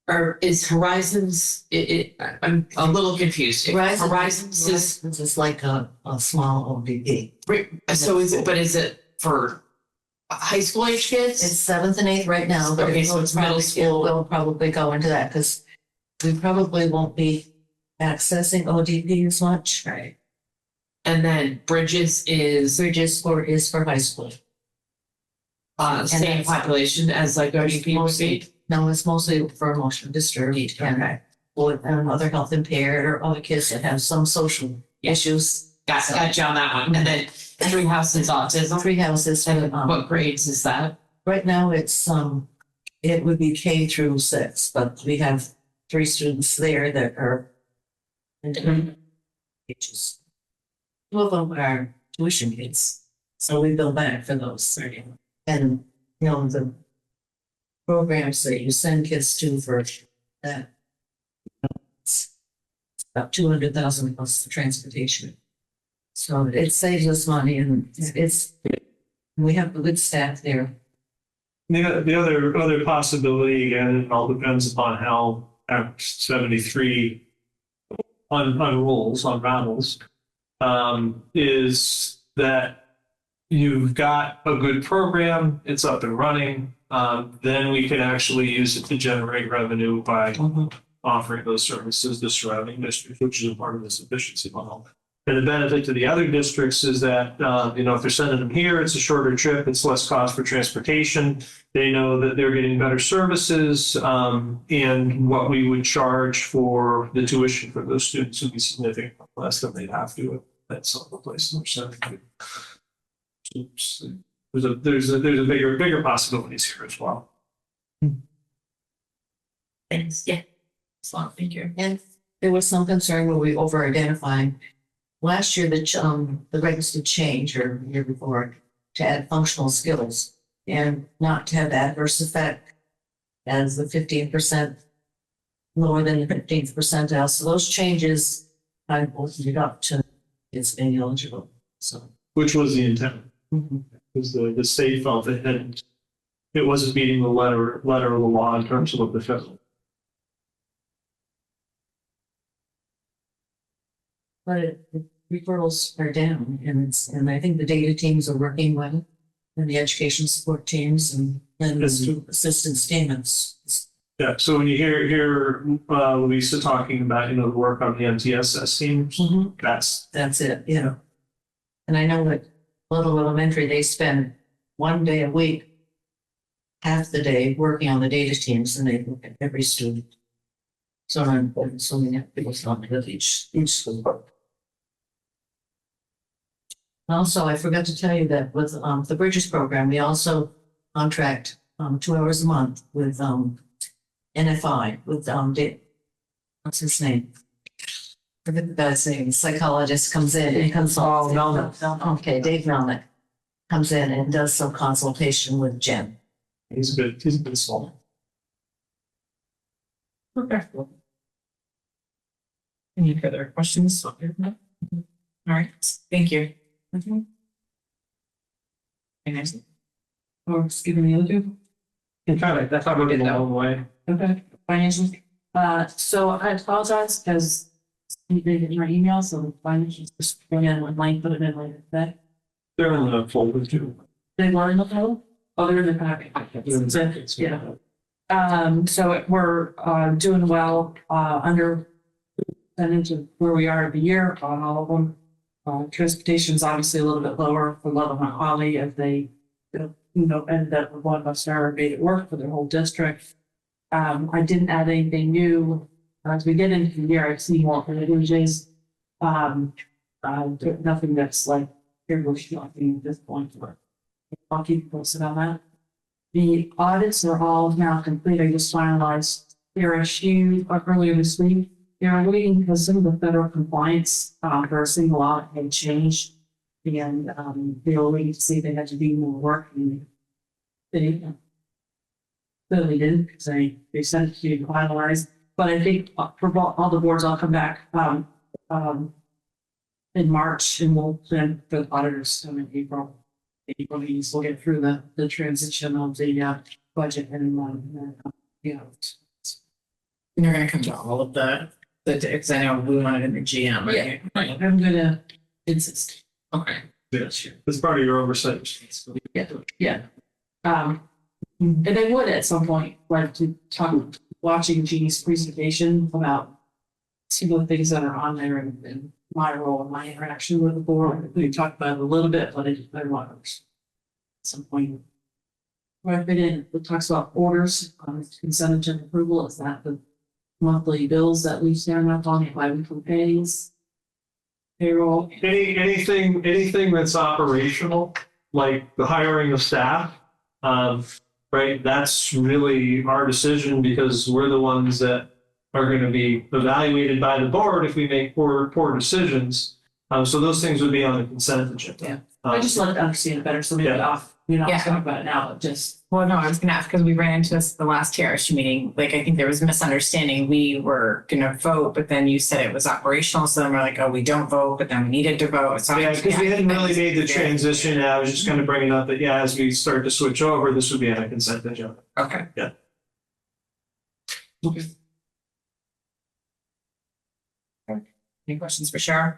or is Horizons, I'm a little confused. Horizons is, Horizons is like a small ODP. so is it, but is it for high school age kids? It's 7th and 8th right now, but Okay, so it's middle school. We'll probably go into that because we probably won't be accessing ODP as much. Right. And then Bridges is Bridges is for high school. same that's- population as like ODP would be? No, it's mostly for emotional disturbed and other health impaired or other kids that have some social issues. Got you on that one. And then Three Houses Autism. 3 houses. And what grades is that? Right now it's it would be K through 6, but we have 3 students there that are in different ages. 2 of them are tuition kids, so we bill back for those. And you know the programs that you send kids to for that, it's about 200,000 plus the transportation. So it saves us money, and we have a good staff there. The other possibility, and it all depends upon how Act 73 unrolls, unravels, is that you've got a good program, it's up and running, then we can actually use it to generate revenue by offering those services to surrounding districts, which is a part of this efficiency model. And the benefit to the other districts is that, if they're sending them here, it's a shorter trip, it's less cost for transportation. They know that they're getting better services, and what we would charge for the tuition for those students would be significantly less than they'd have to at some of the places they're sending to. Oops. There's a bigger possibilities here as well. Thanks. Yeah. Thank you. And there was some concern when we over-identifying. Last year, the regs did change, or the year before, to add functional skills and not to have adverse effect as the 15% lower than the 15th percentile. So those changes, I opened it up to it's being eligible. So. Which was the intent. Because the state felt it wasn't meeting the letter of the law in terms of what the federal. But the referrals are down, and I think the data teams are working well, and the education support teams and the assistant statements. Yeah, so when you hear Louisa talking about, the work on the MTSS teams, That's it, And I know that Little Elementary, they spend 1 day a week, half the day working on the data teams, and they look at every student. So I'm assuming that people's not with each school. Also, I forgot to tell you that with the Bridges program, we also contract 2 hours a month with NFI, with what's his name? Forget the guy's name. Psychologist comes in and consults. Okay, Dave Melnick comes in and does some consultation with Jen. he's a good soul. Okay. Any further questions? All right, thank you. Very nice. Or skipping the other two? That's how we're getting a long way. Okay, financials. So I apologize because you didn't get your email, so the financials just bring in one line, put it in like that. They're in the folder too. They were in the folder? Oh, they're in the packet. Yeah. So we're doing well under percentage of where we are every year on all of them. Transportation's obviously a little bit lower for Love and Holly as they, ended up with one bus hour made it work for their whole district. I didn't add anything new. As we get into the year, I've seen more privileges. Nothing that's like, here we're shocking at this point. I'll keep you posted on that. The audits are all now complete. I just finalized their issue earlier this week. They're waiting because some of the federal compliance for a single audit had changed. And they were waiting to see if they had to do more work. And they clearly didn't because they sent it to you to finalize. But I think for all the boards, I'll come back in March and we'll plan for the auditors in April. April meetings, we'll get through the transition of the budget and you know. And you're gonna come to all of the because I know we wanted in the GM, right? Right. I'm gonna insist. Okay. This year. It's part of your oversight. Yeah. And I would at some point like to talk, watching Jeannie's presentation about some of the things that are on there and my role and my interaction with the board. We talked about it a little bit, but I want to at some point. Where I've been in, it talks about orders, consent agenda approval. Is that the monthly bills that we stand up on, bi-weekly pays, payroll? Anything that's operational, like the hiring of staff, right? That's really our decision because we're the ones that are going to be evaluated by the board if we make poor decisions. So those things would be on the consent agenda. Yeah. I just wanted to understand it better, so maybe we're not talking about it now, but just. Well, no, I was gonna ask because we ran into this at the last TRSU meeting. Like, I think there was a misunderstanding. We were gonna vote, but then you said it was operational. So then we're like, oh, we don't vote, but then we needed to vote. So Yeah, because we hadn't really made the transition. I was just kind of bringing up that, yeah, as we start to switch over, this would be on a consent agenda. Okay. Yeah. Okay. Any questions for Shara?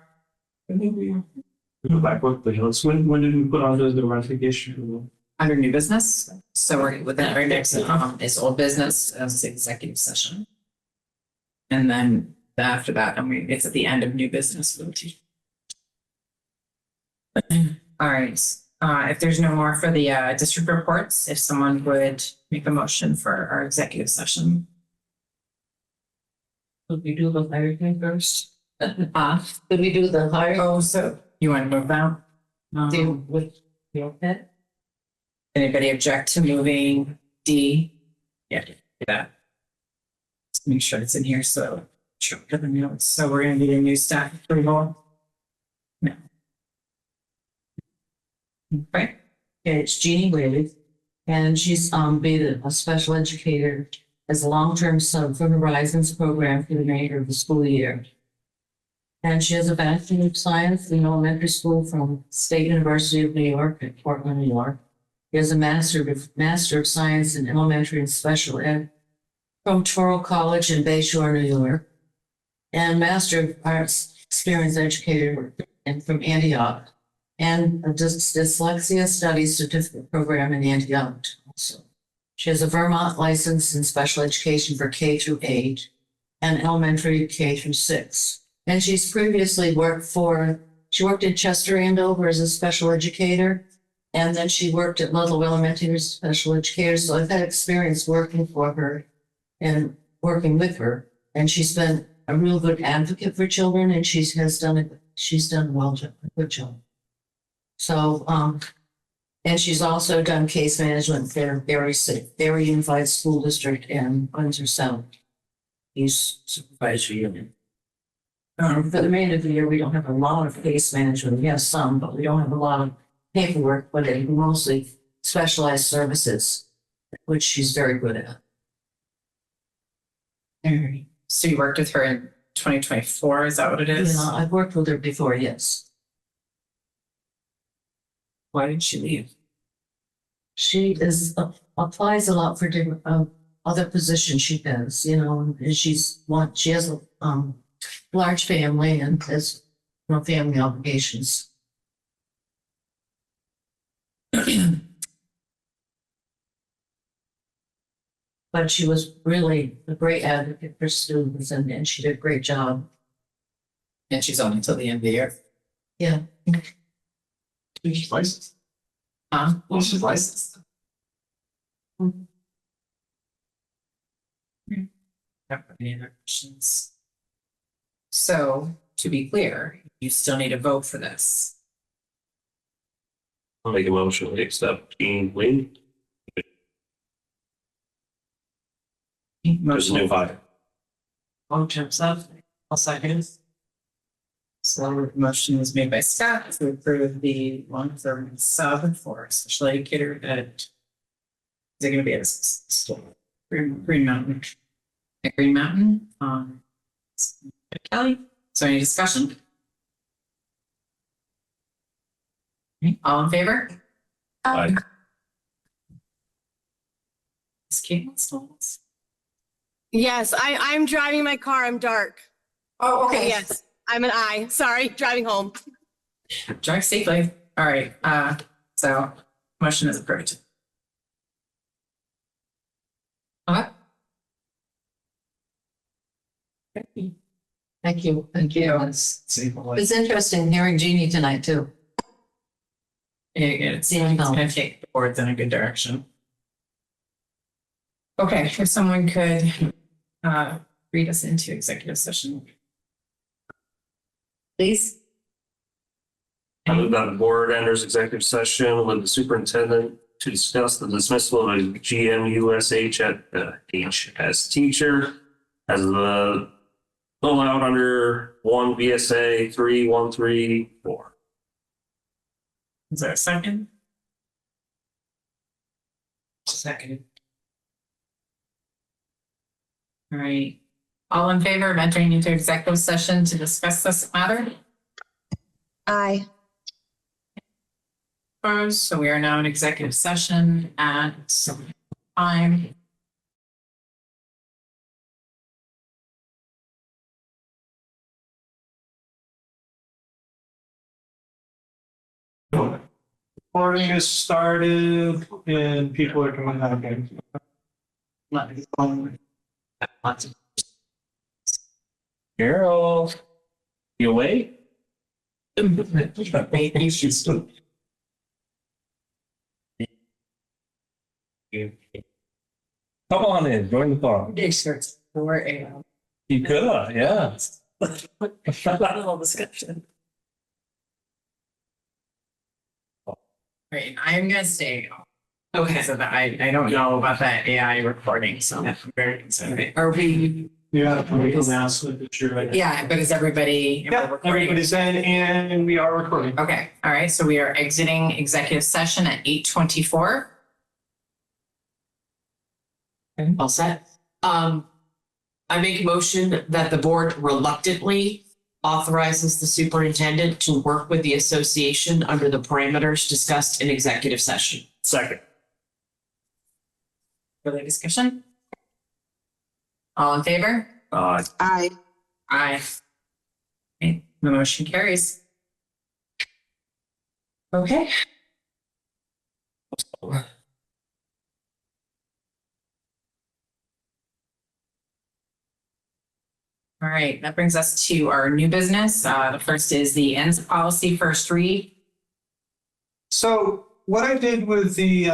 Go back quickly. When did we put on the ratification? Under new business. So we're within our next is old business as executive session. And then after that, it's at the end of new business. All right. If there's no more for the district reports, if someone would make a motion for our executive session. Would we do the hiring thing first? Could we do the hiring? Oh, so you want to move that? With okay? Anybody object to moving D? Yeah, do that. Let's make sure it's in here. So, sure. So we're going to need a new staff approval. No. Right. Okay, it's Jeannie Whaley, and she's been a special educator as a long-term sub for Horizons program for the remainder of the school year. And she has a Bachelor of Science in elementary school from State University of New York at Portland, New York. She has a Master of Science in Elementary and Special Ed from Touro College in Bayshore, New York, and Master of Arts Experience Educator from Antioch, and a Dyslexia Studies Certificate Program in Antioch also. She has a Vermont license in special education for K through 8 and elementary K through 6. And she's previously she worked in Chester, Andover as a special educator. And then she worked at Ludlow Elementary as a special educator. So I've had experience working for her and working with her. And she's been a real good advocate for children, and she's done a good job. So, and she's also done case management for Berry Unified School District and Windsor South East Supervisory Union. For the remainder of the year, we don't have a lot of case management. We have some, but we don't have a lot of paperwork, but it's mostly specialized services, which she's very good at. All right. So you worked with her in 2024, is that what it is? Yeah, I've worked with her before, yes. Why did she leave? She applies a lot for different other positions she does, and she has a large family and has family obligations. But she was really a great advocate for students, and she did a great job. And she's on until the end of the year. Yeah. She's licensed. Well, she's licensed. Any other questions? So, to be clear, you still need a vote for this. I'll make a motion to accept Jean Wing. There's a new hire. Long term stuff. I'll second. So motion was made by Scott to approve the long-term sub for special educator at, is it gonna be at Green Mountain? At Green Mountain, Kelly, so any discussion? All in favor? Aye. Ms. Caitlin Stoltz? Yes, I'm driving my car. I'm dark. Oh, okay. Yes, I'm an I. Sorry, driving home. Drive safely. All right, so motion is approved. Okay. Thank you. Thank you. It's interesting hearing Jeannie tonight too. It's gonna take the boards in a good direction. Okay, if someone could read us into executive session. Please. I move that the board enters executive session with the superintendent to discuss the dismissal of a GMUSH at HS teacher as the allowed under 1 VSA 3134. Is there a second? Second. All right. All in favor of entering into executive session to discuss this matter? Aye. Opposed? So we are now in executive session at some time. Recording is started and people are coming out again. Carol, you awake? Come on in, join the fun. Day starts 4 a.m. You could, yeah. Little discussion. Right, I am gonna stay. Okay, so that I don't know about that AI recording, so I'm very concerned. Are we? Yeah, we announcement that you're right. Yeah, but is everybody? Yeah, everybody's in and we are recording. Okay, all right, so we are exiting executive session at 8:24. All set. I make a motion that the board reluctantly authorizes the superintendent to work with the association under the parameters discussed in executive session. Second. Further discussion? All in favor? Aye. Aye. Aye. Okay, the motion carries. Okay. All right, that brings us to our new business. The first is the ends policy first read. So what I did with the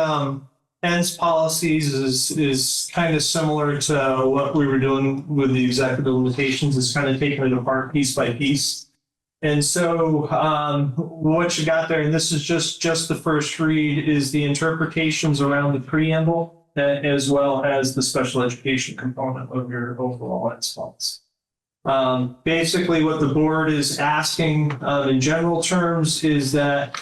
ends policies is kind of similar to what we were doing with the executive limitations, is kind of taking it apart piece by piece. And so what you got there, and this is just the first read, is the interpretations around the preamble as well as the special education component of your overall ends policy. Basically, what the board is asking in general terms is that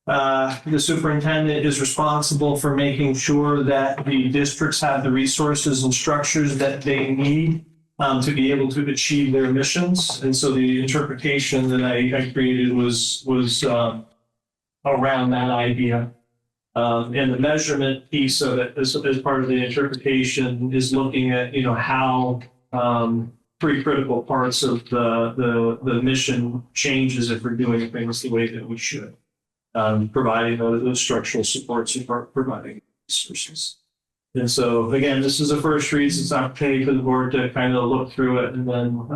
the superintendent is responsible for making sure that the districts have the resources and structures that they need to be able to achieve their missions. And so the interpretation that I created was around that idea. And the measurement piece of it as part of the interpretation is looking at, how three critical parts of the mission changes if we're doing things the way that we should. Providing those structural supports and providing resources. And so again, this is a first read. It's an opportunity for the board to kind of look through it, and then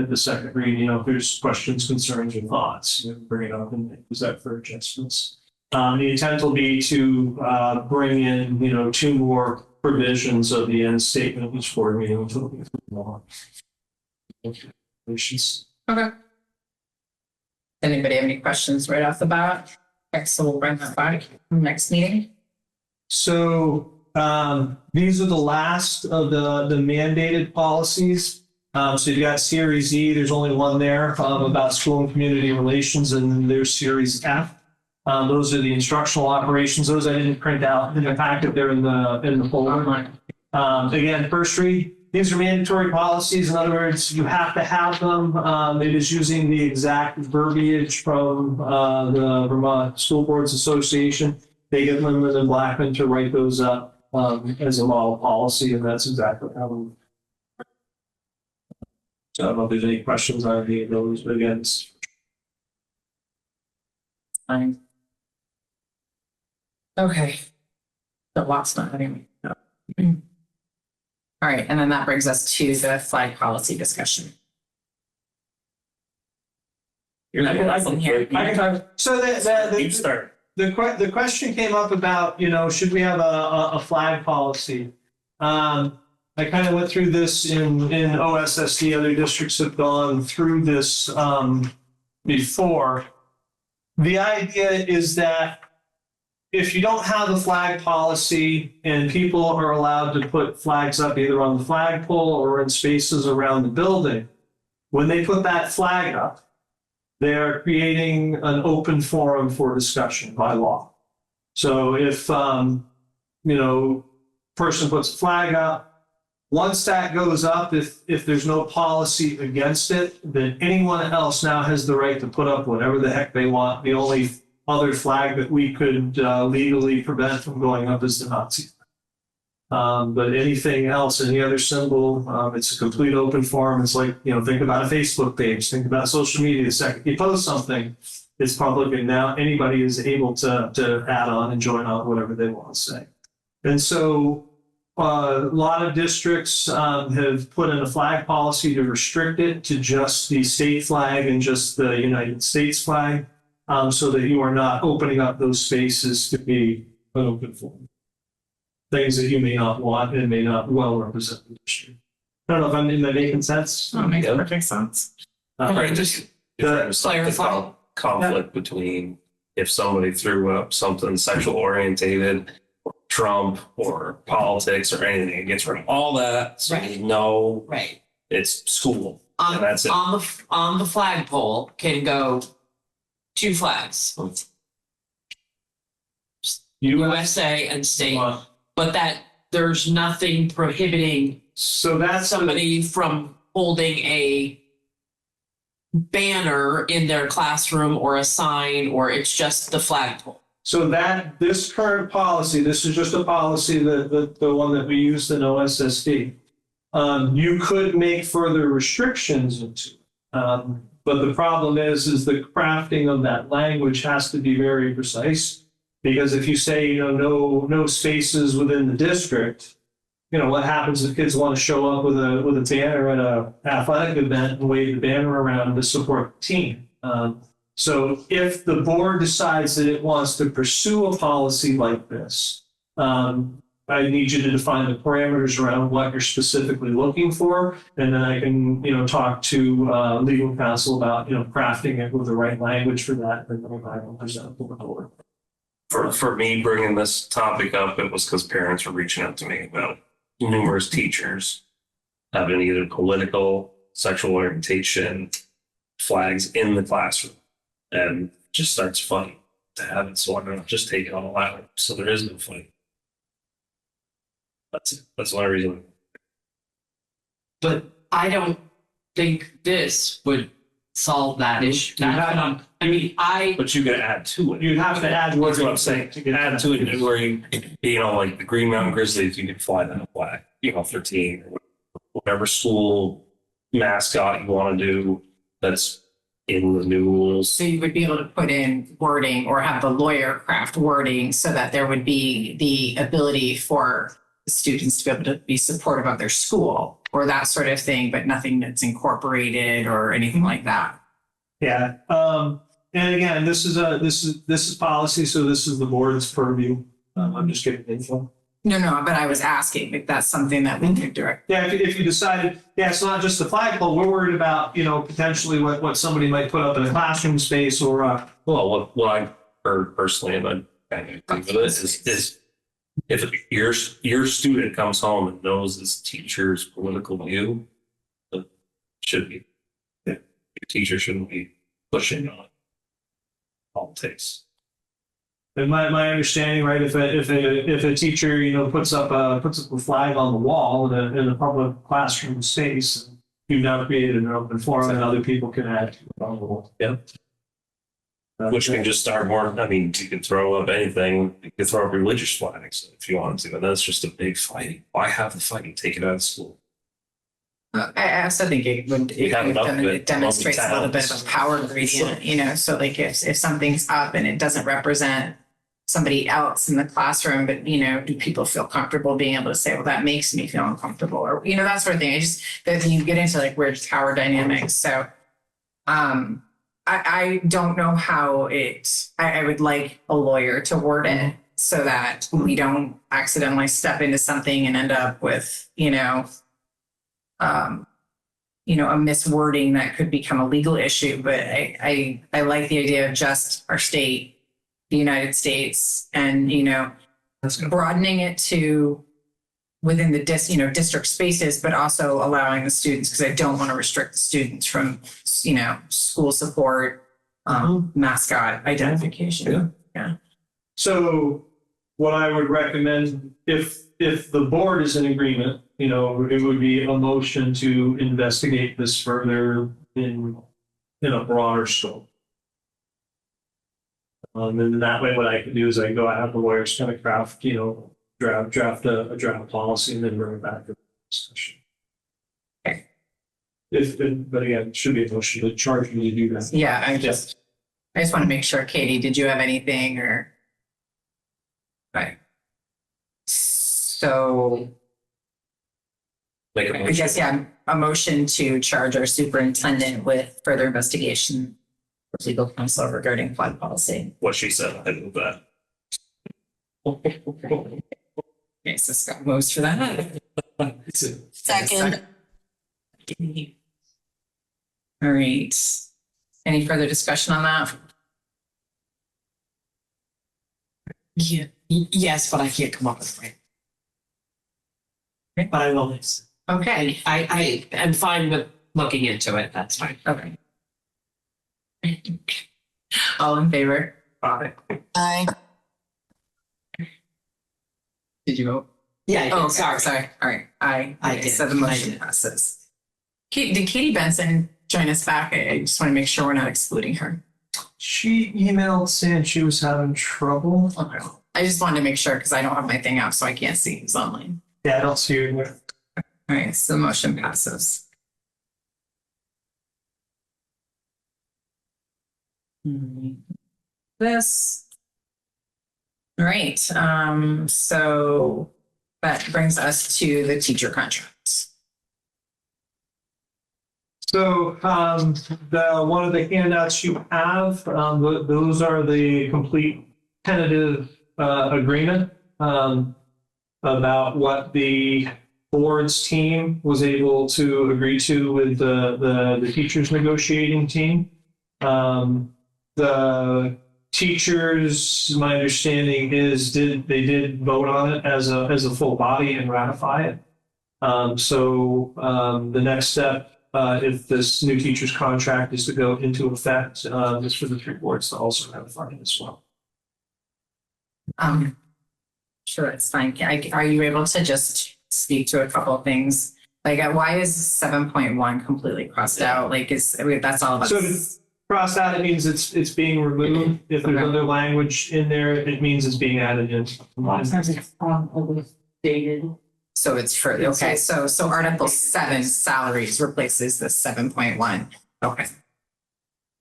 at the second read, if there's questions, concerns, or thoughts, bring it up and use that for adjustments. The intent will be to bring in, 2 more provisions of the end statement of each board meeting until we Okay. Anybody have any questions right off the bat? Okay, so we'll bring that back next meeting. So These are the last of the mandated policies. So you've got Series E, there's only one there about school and community relations, and then there's Series F. Those are the instructional operations. Those I didn't print out in the packet. They're in the folder. Again, first read. These are mandatory policies. In other words, you have to have them. It is using the exact verbiage from the Vermont School Boards Association. They get Lindman and Blackman to write those up as a model policy, and that's exactly how we. So I don't know if there's any questions on any of those, but again, it's Fine. Okay. The lots not anyway. All right, and then that brings us to the flag policy discussion. You're I can talk. So You start. the question came up about, should we have a flag policy? I kind of went through this in OSSD. Other districts have gone through this before. The idea is that if you don't have a flag policy and people are allowed to put flags up either on the flagpole or in spaces around the building, when they put that flag up, they're creating an open forum for discussion by law. So if, person puts a flag up, once that goes up, if there's no policy against it, then anyone else now has the right to put up whatever the heck they want. The only other flag that we could legally prevent from going up is the Nazi. But anything else, any other symbol, it's a complete open forum. It's like, think about a Facebook page, think about social media. The second you post something, it's public, and now anybody is able to add on and join on whatever they want to say. And so a lot of districts have put in a flag policy to restrict it to just the state flag and just the United States flag, so that you are not opening up those spaces to be an open forum. Things that you may not want and may not well represent the district. I don't know if am I making sense. That makes perfect sense. Right, just the conflict between if somebody threw up something sexual orientated, or Trump or politics or anything, it gets rid of all that. So Right. no, it's school. And that's it. On the flagpole can go 2 flags, USA and state, but that there's nothing prohibiting So that's somebody from holding a banner in their classroom or a sign, or it's just the flagpole. So that this current policy, this is just a policy that the one that we used in OSSD. You could make further restrictions into it. But the problem is the crafting of that language has to be very precise. Because if you say, no spaces within the district, what happens if kids want to show up with a banner at a athletic event and wave the banner around to support the team? So if the board decides that it wants to pursue a policy like this, I need you to define the parameters around what you're specifically looking for, and then I can, talk to legal counsel about, crafting it with the right language for that, and then I will present to the board. For me, bringing this topic up, it was because parents were reaching out to me about numerous teachers having either political, sexual orientation flags in the classroom. And it just starts funny to have it, so I'm going to just take it all out. So there is no fight. That's it. That's the only reason. But I don't think this would solve that issue. But you could add to it. You'd have to add That's words. what I'm saying. Add to it where like the Green Mountain Grizzlies, you can fly that flag, 13 or whatever school mascot you want to do that's in the new rules. So you would be able to put in wording or have the lawyer craft wording so that there would be the ability for the students to be able to be supportive of their school or that sort of thing, but nothing that's incorporated or anything like that. Yeah. And again, this is policy, so this is the board's purview. I'm just giving info. No, but I was asking if that's something that we could direct. Yeah, if you decided, it's not just the flagpole. We're worried about, potentially what somebody might put up in a classroom space or. Well, what I heard personally, and I think of it is If your student comes home and knows his teacher's political view, it should be, your teacher shouldn't be pushing on politics. In my understanding, right, if a teacher, puts up a flag on the wall in a public classroom space, you've now created an open forum and other people can add to it. Yep. Which can just start more, I mean, you can throw up anything, you can throw up religious flags if you want to, and that's just a big fighting. Why have the fighting? Take it out of school. I also think it have enough of it it demonstrates a little bit of a power gradient, so like if something's up and it doesn't represent somebody else in the classroom, but do people feel comfortable being able to say, well, that makes me feel uncomfortable, or that sort of thing. That you get into like weird power dynamics. So I don't know how I would like a lawyer to word it so that we don't accidentally step into something and end up with, a miswording that could become a legal issue. But I like the idea of just our state, the United States, and, broadening it to within the district spaces, but also allowing the students, because I don't want to restrict the students from, school support, mascot identification. Yeah. So what I would recommend, if the board is in agreement, it would be a motion to investigate this further in a broader scope. And that way, what I can do is I can go have the lawyers kind of draft a draft policy and then bring it back to the discussion. Okay. But again, it should be a motion to charge me to do that. Yeah, I just want to make sure, Katie, did you have anything or? Right. So Make a I motion. guess, a motion to charge our superintendent with further investigation for legal counsel regarding flood policy. What she said, I knew that. Okay, so Scott moves for that. Second. All right. Any further discussion on that? Yeah. Yes, but I can't come up with it. But I will listen. Okay. I am fine with looking into it. That's fine. Okay. All in favor? Aye. Did you vote? Yeah, I did. Oh, okay. Sorry. Sorry. All right. I Okay, did. so the motion passes. Did Katie Benson join us back? I just want to make sure we're not excluding her. She emailed saying she was having trouble. Okay. I just wanted to make sure because I don't have my thing up, so I can't see who's online. Yeah, I don't see her anywhere. All right, so the motion passes. This. All right, so that brings us to the teacher contracts. So one of the handouts you have, those are the complete tentative agreement about what the board's team was able to agree to with the teachers negotiating team. The teachers, my understanding is they did vote on it as a full body and ratify it. So the next step, if this new teacher's contract is to go into effect, is for the three boards to also ratify it as well. Sure, it's fine. Are you able to just speak to a couple of things? Like, why is 7.1 completely crossed out? Like, that's all of So us. cross out, it means it's being removed. If there's Okay. other language in there, it means it's being added in. Dated. So it's for, okay, so Article 7 salaries replaces the 7.1. Okay.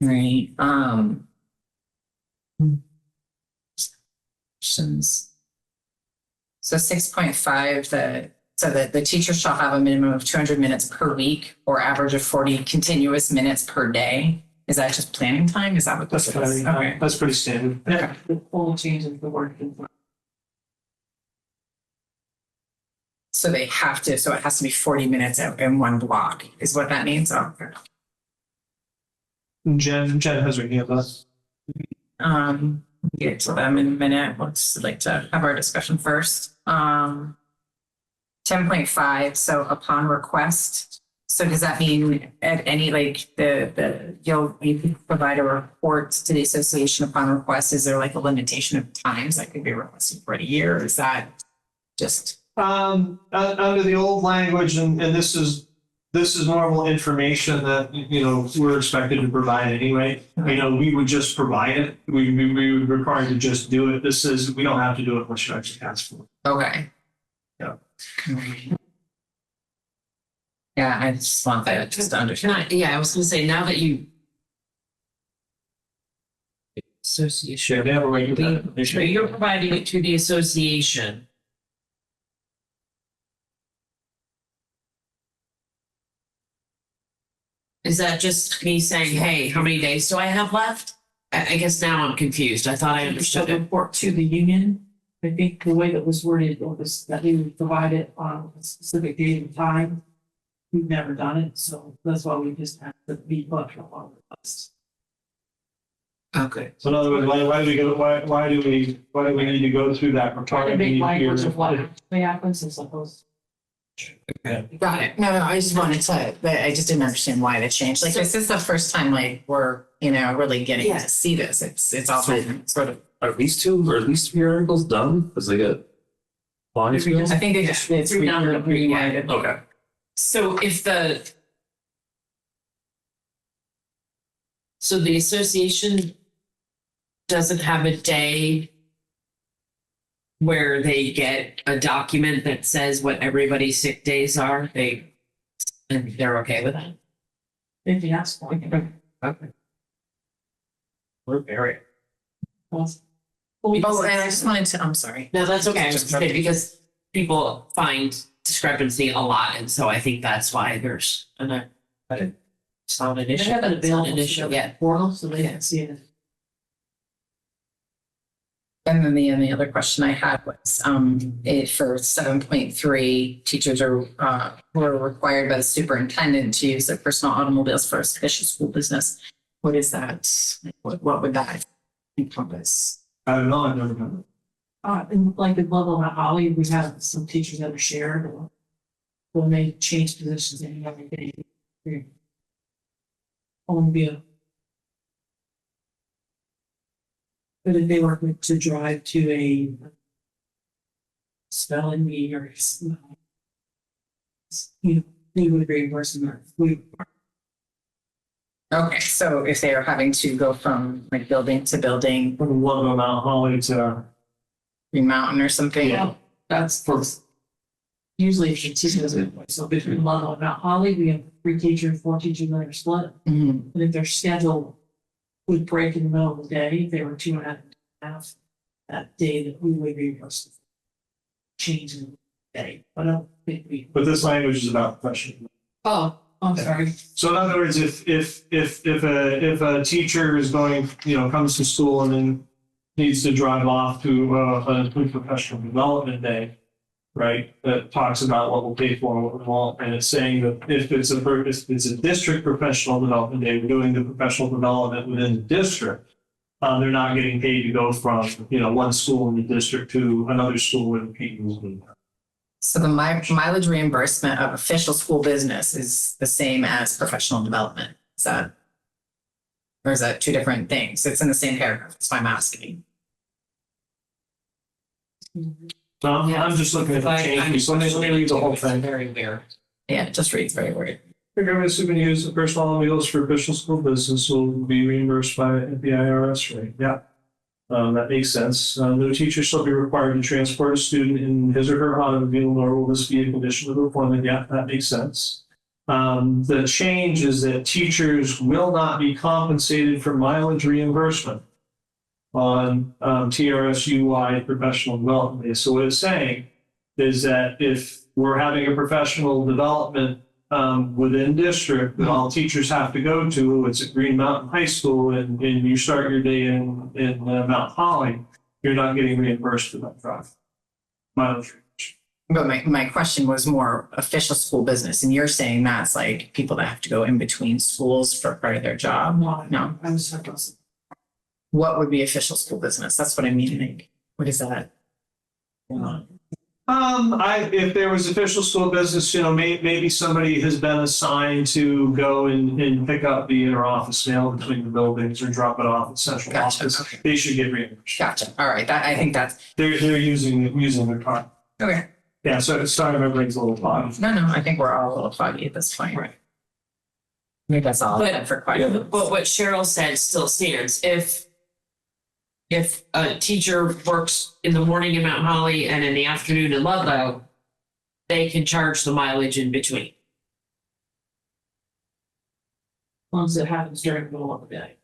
Right, questions. So 6.5, the teacher shall have a minimum of 200 minutes per week or average of 40 continuous minutes per day. Is that just planning time? Is that what this is? Okay. That's pretty standard. Okay. The full change of the word. So they have to, so it has to be 40 minutes in one block, is what that means? Oh, okay. Jen has her hand up. Get to them in a minute. Let's like to have our discussion first. 10.5, so upon request. So does that mean at any, like, you can provide a report to the association upon request? Is there like a limitation of times that could be requested for a year? Or is that just? Under the old language, and this is normal information that, we're expected to provide anyway. We would just provide it. We would be required to just do it. This is, we don't have to do it unless you actually ask for it. Okay. Yeah. Yeah, I just want that just to understand. I was gonna say, now that you. Association. You're providing it to the association. Is that just me saying, hey, how many days do I have left? I guess now I'm confused. I thought I understood it. Report to the union. I think the way that was worded was that we would provide it on a specific date and time. We've never done it, so that's why we just have to be put on the list. Okay. So in other words, why do we need to go through that? Trying to make language of what actually happens as opposed. Got it. No, I just wanted to, but I just didn't understand why they changed. Like, this is the first time, like, we're, really getting to see this. It's all been sort of. Are these 2 or at least 3 articles done? Because they get. I think they just, it's reworded. Okay. So so the association doesn't have a day where they get a document that says what everybody's sick days are, and they're okay with that? If you ask for it. Okay. We're very. Oh, and I just wanted to, I'm sorry. No, that's okay. I was just saying, because people find discrepancy a lot, and so I think that's why there's it's not an They issue. have it It's not available an issue to yet. portal, so they can see it. And then the other question I had was, for 7.3, teachers were required by the superintendent to use their personal automobiles for official school business. What is that? What would that encompass? I don't know. I've never done it. In like the level at Holly, we have some teachers that are shared or when they change positions and everything. Columbia. But if they were to drive to a spelling bee or, they would reimburse them. Okay, so if they are having to go from like building to building, From one of Mount Holly to, Green Mountain or something. Yeah. That's usually if it's teachers, so between Ludlow and Mount Holly, we have 3 teachers, 4 teachers that are split. Mhm. And if their schedule would break in the middle of the day, if they were 2.5 that day, that we would reimburse them. Change in the day, but I don't think we. but this language is about professional. Oh, I'm sorry. So in other words, if a teacher is going, comes to school and then needs to drive off to a professional development day, right? That talks about what we'll pay for and what we won't, and it's saying that if it's a district professional development day, we're doing the professional development within the district. They're not getting paid to go from one school in the district to another school in the people. So the mileage reimbursement of official school business is the same as professional development. Or is that 2 different things? It's in the same paragraph. That's why I'm asking. So I'm just looking at the change. So let me read the whole thing. Very weird. Yeah, it just reads very weird. The government superintendent use of personal automobiles for official school business will be reimbursed by the IRS rate. Yeah. That makes sense. No teacher shall be required to transport a student in his or her automobile, nor will this be a condition of employment. Yeah, that makes sense. The change is that teachers will not be compensated for mileage reimbursement on TRSU-wide professional development days. So what it's saying is that if we're having a professional development within district that all teachers have to go to, it's at Green Mountain High School, and you start your day in Mount Holly, you're not getting reimbursed for that drive. Mileage reimbursement. But my question was more official school business, and you're saying that's like people that have to go in between schools for part of their job? No. I was talking about. what would be official school business? That's what I'm meaning. What is that? If there was official school business, maybe somebody has been assigned to go and pick up the inter-office mail between the buildings or drop it off at central Gotcha, office. okay. They should get reimbursed. Gotcha. All right. I think that's They're using their car. okay. Yeah, so starting my brain's a little foggy. No, I think we're all a little foggy at this point. Right. Maybe that's all I But- had for questions. But what Cheryl said still stands. If a teacher works in the morning in Mount Holly and in the afternoon in Ludlow, they can charge the mileage in between. As long as it happens during the middle of the day.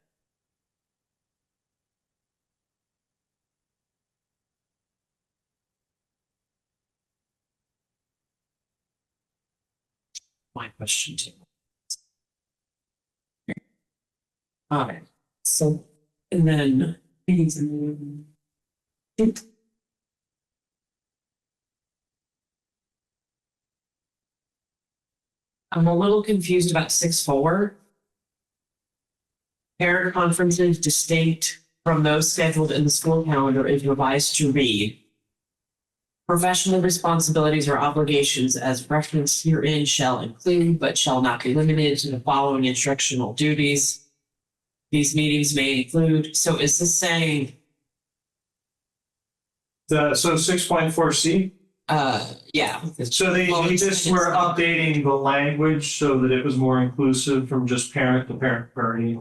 My question too. All right. So And then I'm a little confused about 6.4. Parent conferences distinct from those scheduled in the school calendar is revised to read. Professional responsibilities or obligations as referenced herein shall include, but shall not be limited to the following instructional duties. These meetings may include, so is this saying, So 6.4C. yeah. So they just were updating the language so that it was more inclusive from just parent to parent party.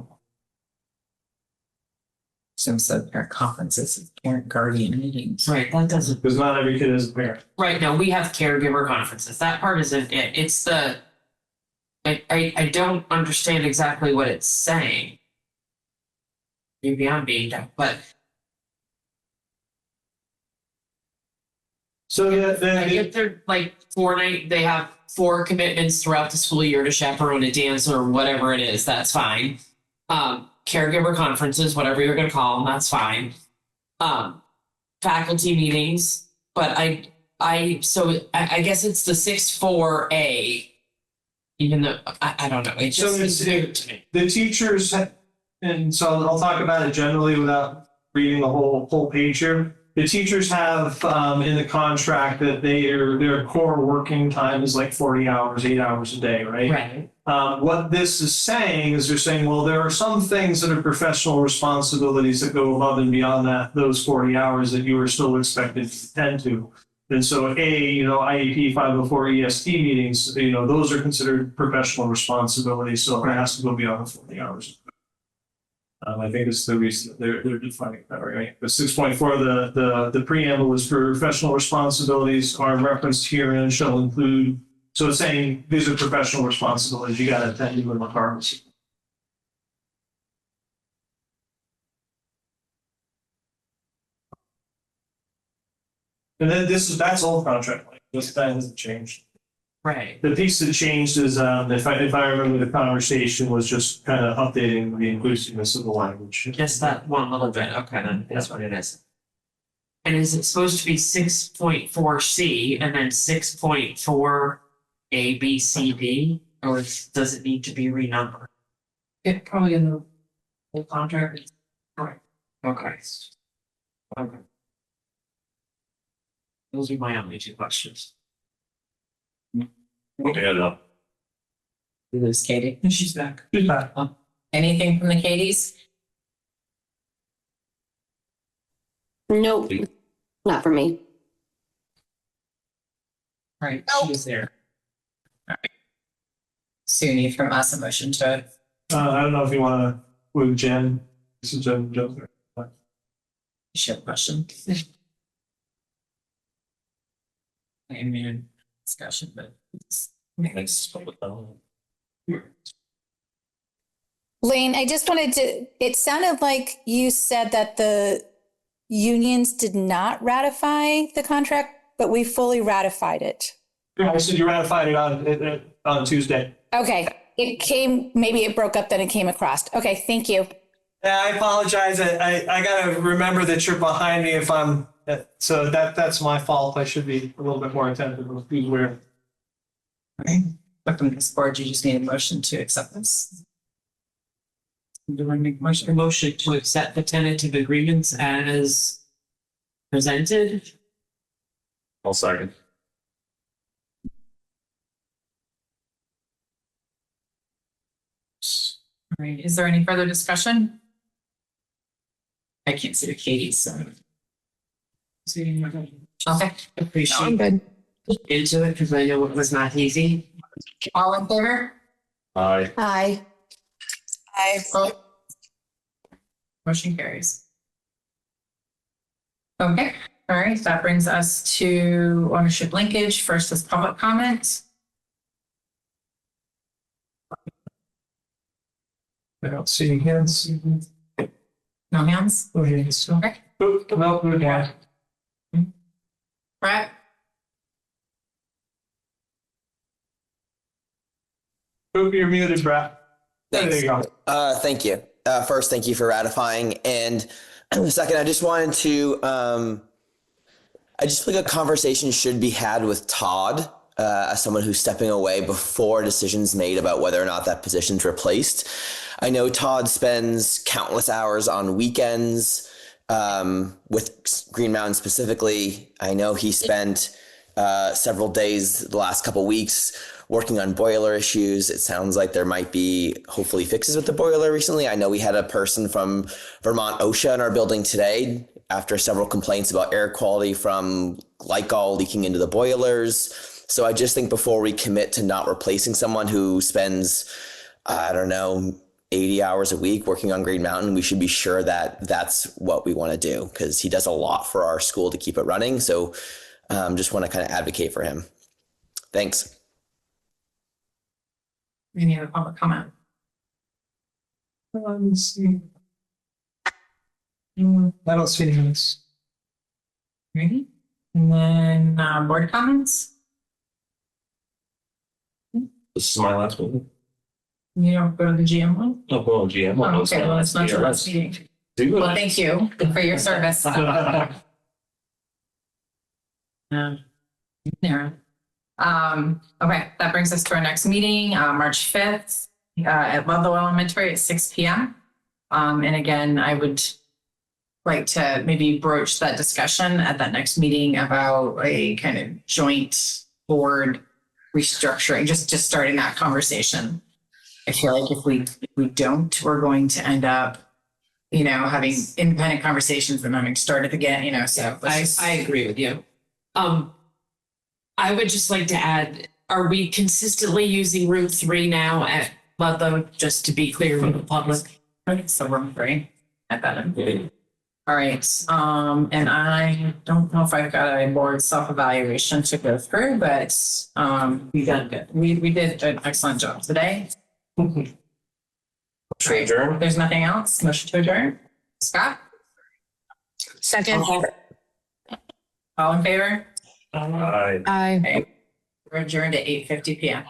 Sim said parent conferences, parent guardian meetings. Right, that doesn't, Because not every kid is a parent. right, no, we have caregiver conferences. That part isn't it. It's the, I don't understand exactly what it's saying. Maybe I'm being dumb, but So yeah, I get they're like they have 4 commitments throughout the school year to chaperone a dance or whatever it is, that's fine. Caregiver conferences, whatever you're gonna call them, that's fine. Faculty meetings, but I guess it's the 6.4A. Even though, I don't know, it So just it's- seems weird to me. the teachers, and so I'll talk about it generally without reading the whole page here. The teachers have in the contract that their core working time is like 40 hours, 8 hours a day, right? Right. What this is saying is they're saying, well, there are some things that are professional responsibilities that go above and beyond those 40 hours that you are still expected to attend to. And so IEP 504 EST meetings, those are considered professional responsibilities. So it has to go beyond the 40 hours. I think it's the reason they're defining that, right? But 6.4, the preamble is for professional responsibilities are referenced herein shall include. So it's saying these are professional responsibilities. You got to attend to them regardless. And then that's old contract language. That hasn't changed. Right. The piece that changed is, if I remember, the conversation was just kind of updating the inclusiveness of the language. Just that one little bit, okay, then that's what it is. And is it supposed to be 6.4C and then 6.4 A, B, C, D? Or does it need to be renumbered? It probably in the whole contract. Okay. Okay. Those are my only 2 questions. Okay, no. We lose Katie. She's back. She's back. Anything from the Katies? Nope, not for me. Right, she's there. All right. So you need from us a motion to, I don't know if you want to move Jen. This is Jen. share a question. I mean, discussion, but it's Next public comment. Lane, I just wanted to, it sounded like you said that the unions did not ratify the contract, but we fully ratified it. I said you ratified it on Tuesday. Okay, it came, maybe it broke up, then it came across. Okay, thank you. Yeah, I apologize. I gotta remember that you're behind me if I'm, so that's my fault. I should be a little bit more attentive to who's where. but from this board, you just need a motion to accept this. Do I make a motion to accept the tentative agreements as presented? I'll second. All right, is there any further discussion? I can't see the Katie, so. Okay, Appreciate good. into it because I know it was not easy. all in favor? Aye. Aye. Motion carries. Okay, all right, that brings us to ownership linkage. First is public comment. I don't see any hands. No hands? Oh, hands. Okay. Oh, no, good one. Brett? Oh, you're muted, Brett. There Thanks. you go. Thank you. First, thank you for ratifying. And second, I just wanted to, I just feel like a conversation should be had with Todd as someone who's stepping away before decisions made about whether or not that position's replaced. I know Todd spends countless hours on weekends with Green Mountain specifically. I know he spent several days the last couple weeks working on boiler issues. It sounds like there might be hopefully fixes with the boiler recently. I know we had a person from Vermont OSHA in our building today after several complaints about air quality from glycol leaking into the boilers. So I just think before we commit to not replacing someone who spends, I don't know, 80 hours a week working on Green Mountain, we should be sure that that's what we want to do because he does a lot for our school to keep it running. So just want to kind of advocate for him. Thanks. Any other public comment? Let's see. I don't see any hands. Ready? And then board comments? This is my last one. You don't go to the GM one? Oh, well, GM. Oh, okay, well, it's not your last meeting. Do Well, it. thank you for your service. There. Okay, that brings us to our next meeting, March 5th, at Ludlow Elementary at 6 p.m. And again, I would like to maybe broach that discussion at that next meeting about a kind of joint board restructuring, just starting that conversation. I feel like if we don't, we're going to end up, having independent conversations and having started again, so. I agree with you. I would just like to add, are we consistently using room 3 now at Ludlow, just to be clear with the public? So room 3 at that end. All right, and I don't know if I've got a board self-evaluation to go through, but we did good. We did an excellent job today. Should we adjourn? There's nothing else. Motion to adjourn. Scott? Second. All in favor? Aye. Aye. We're adjourned at 8:50 p.m.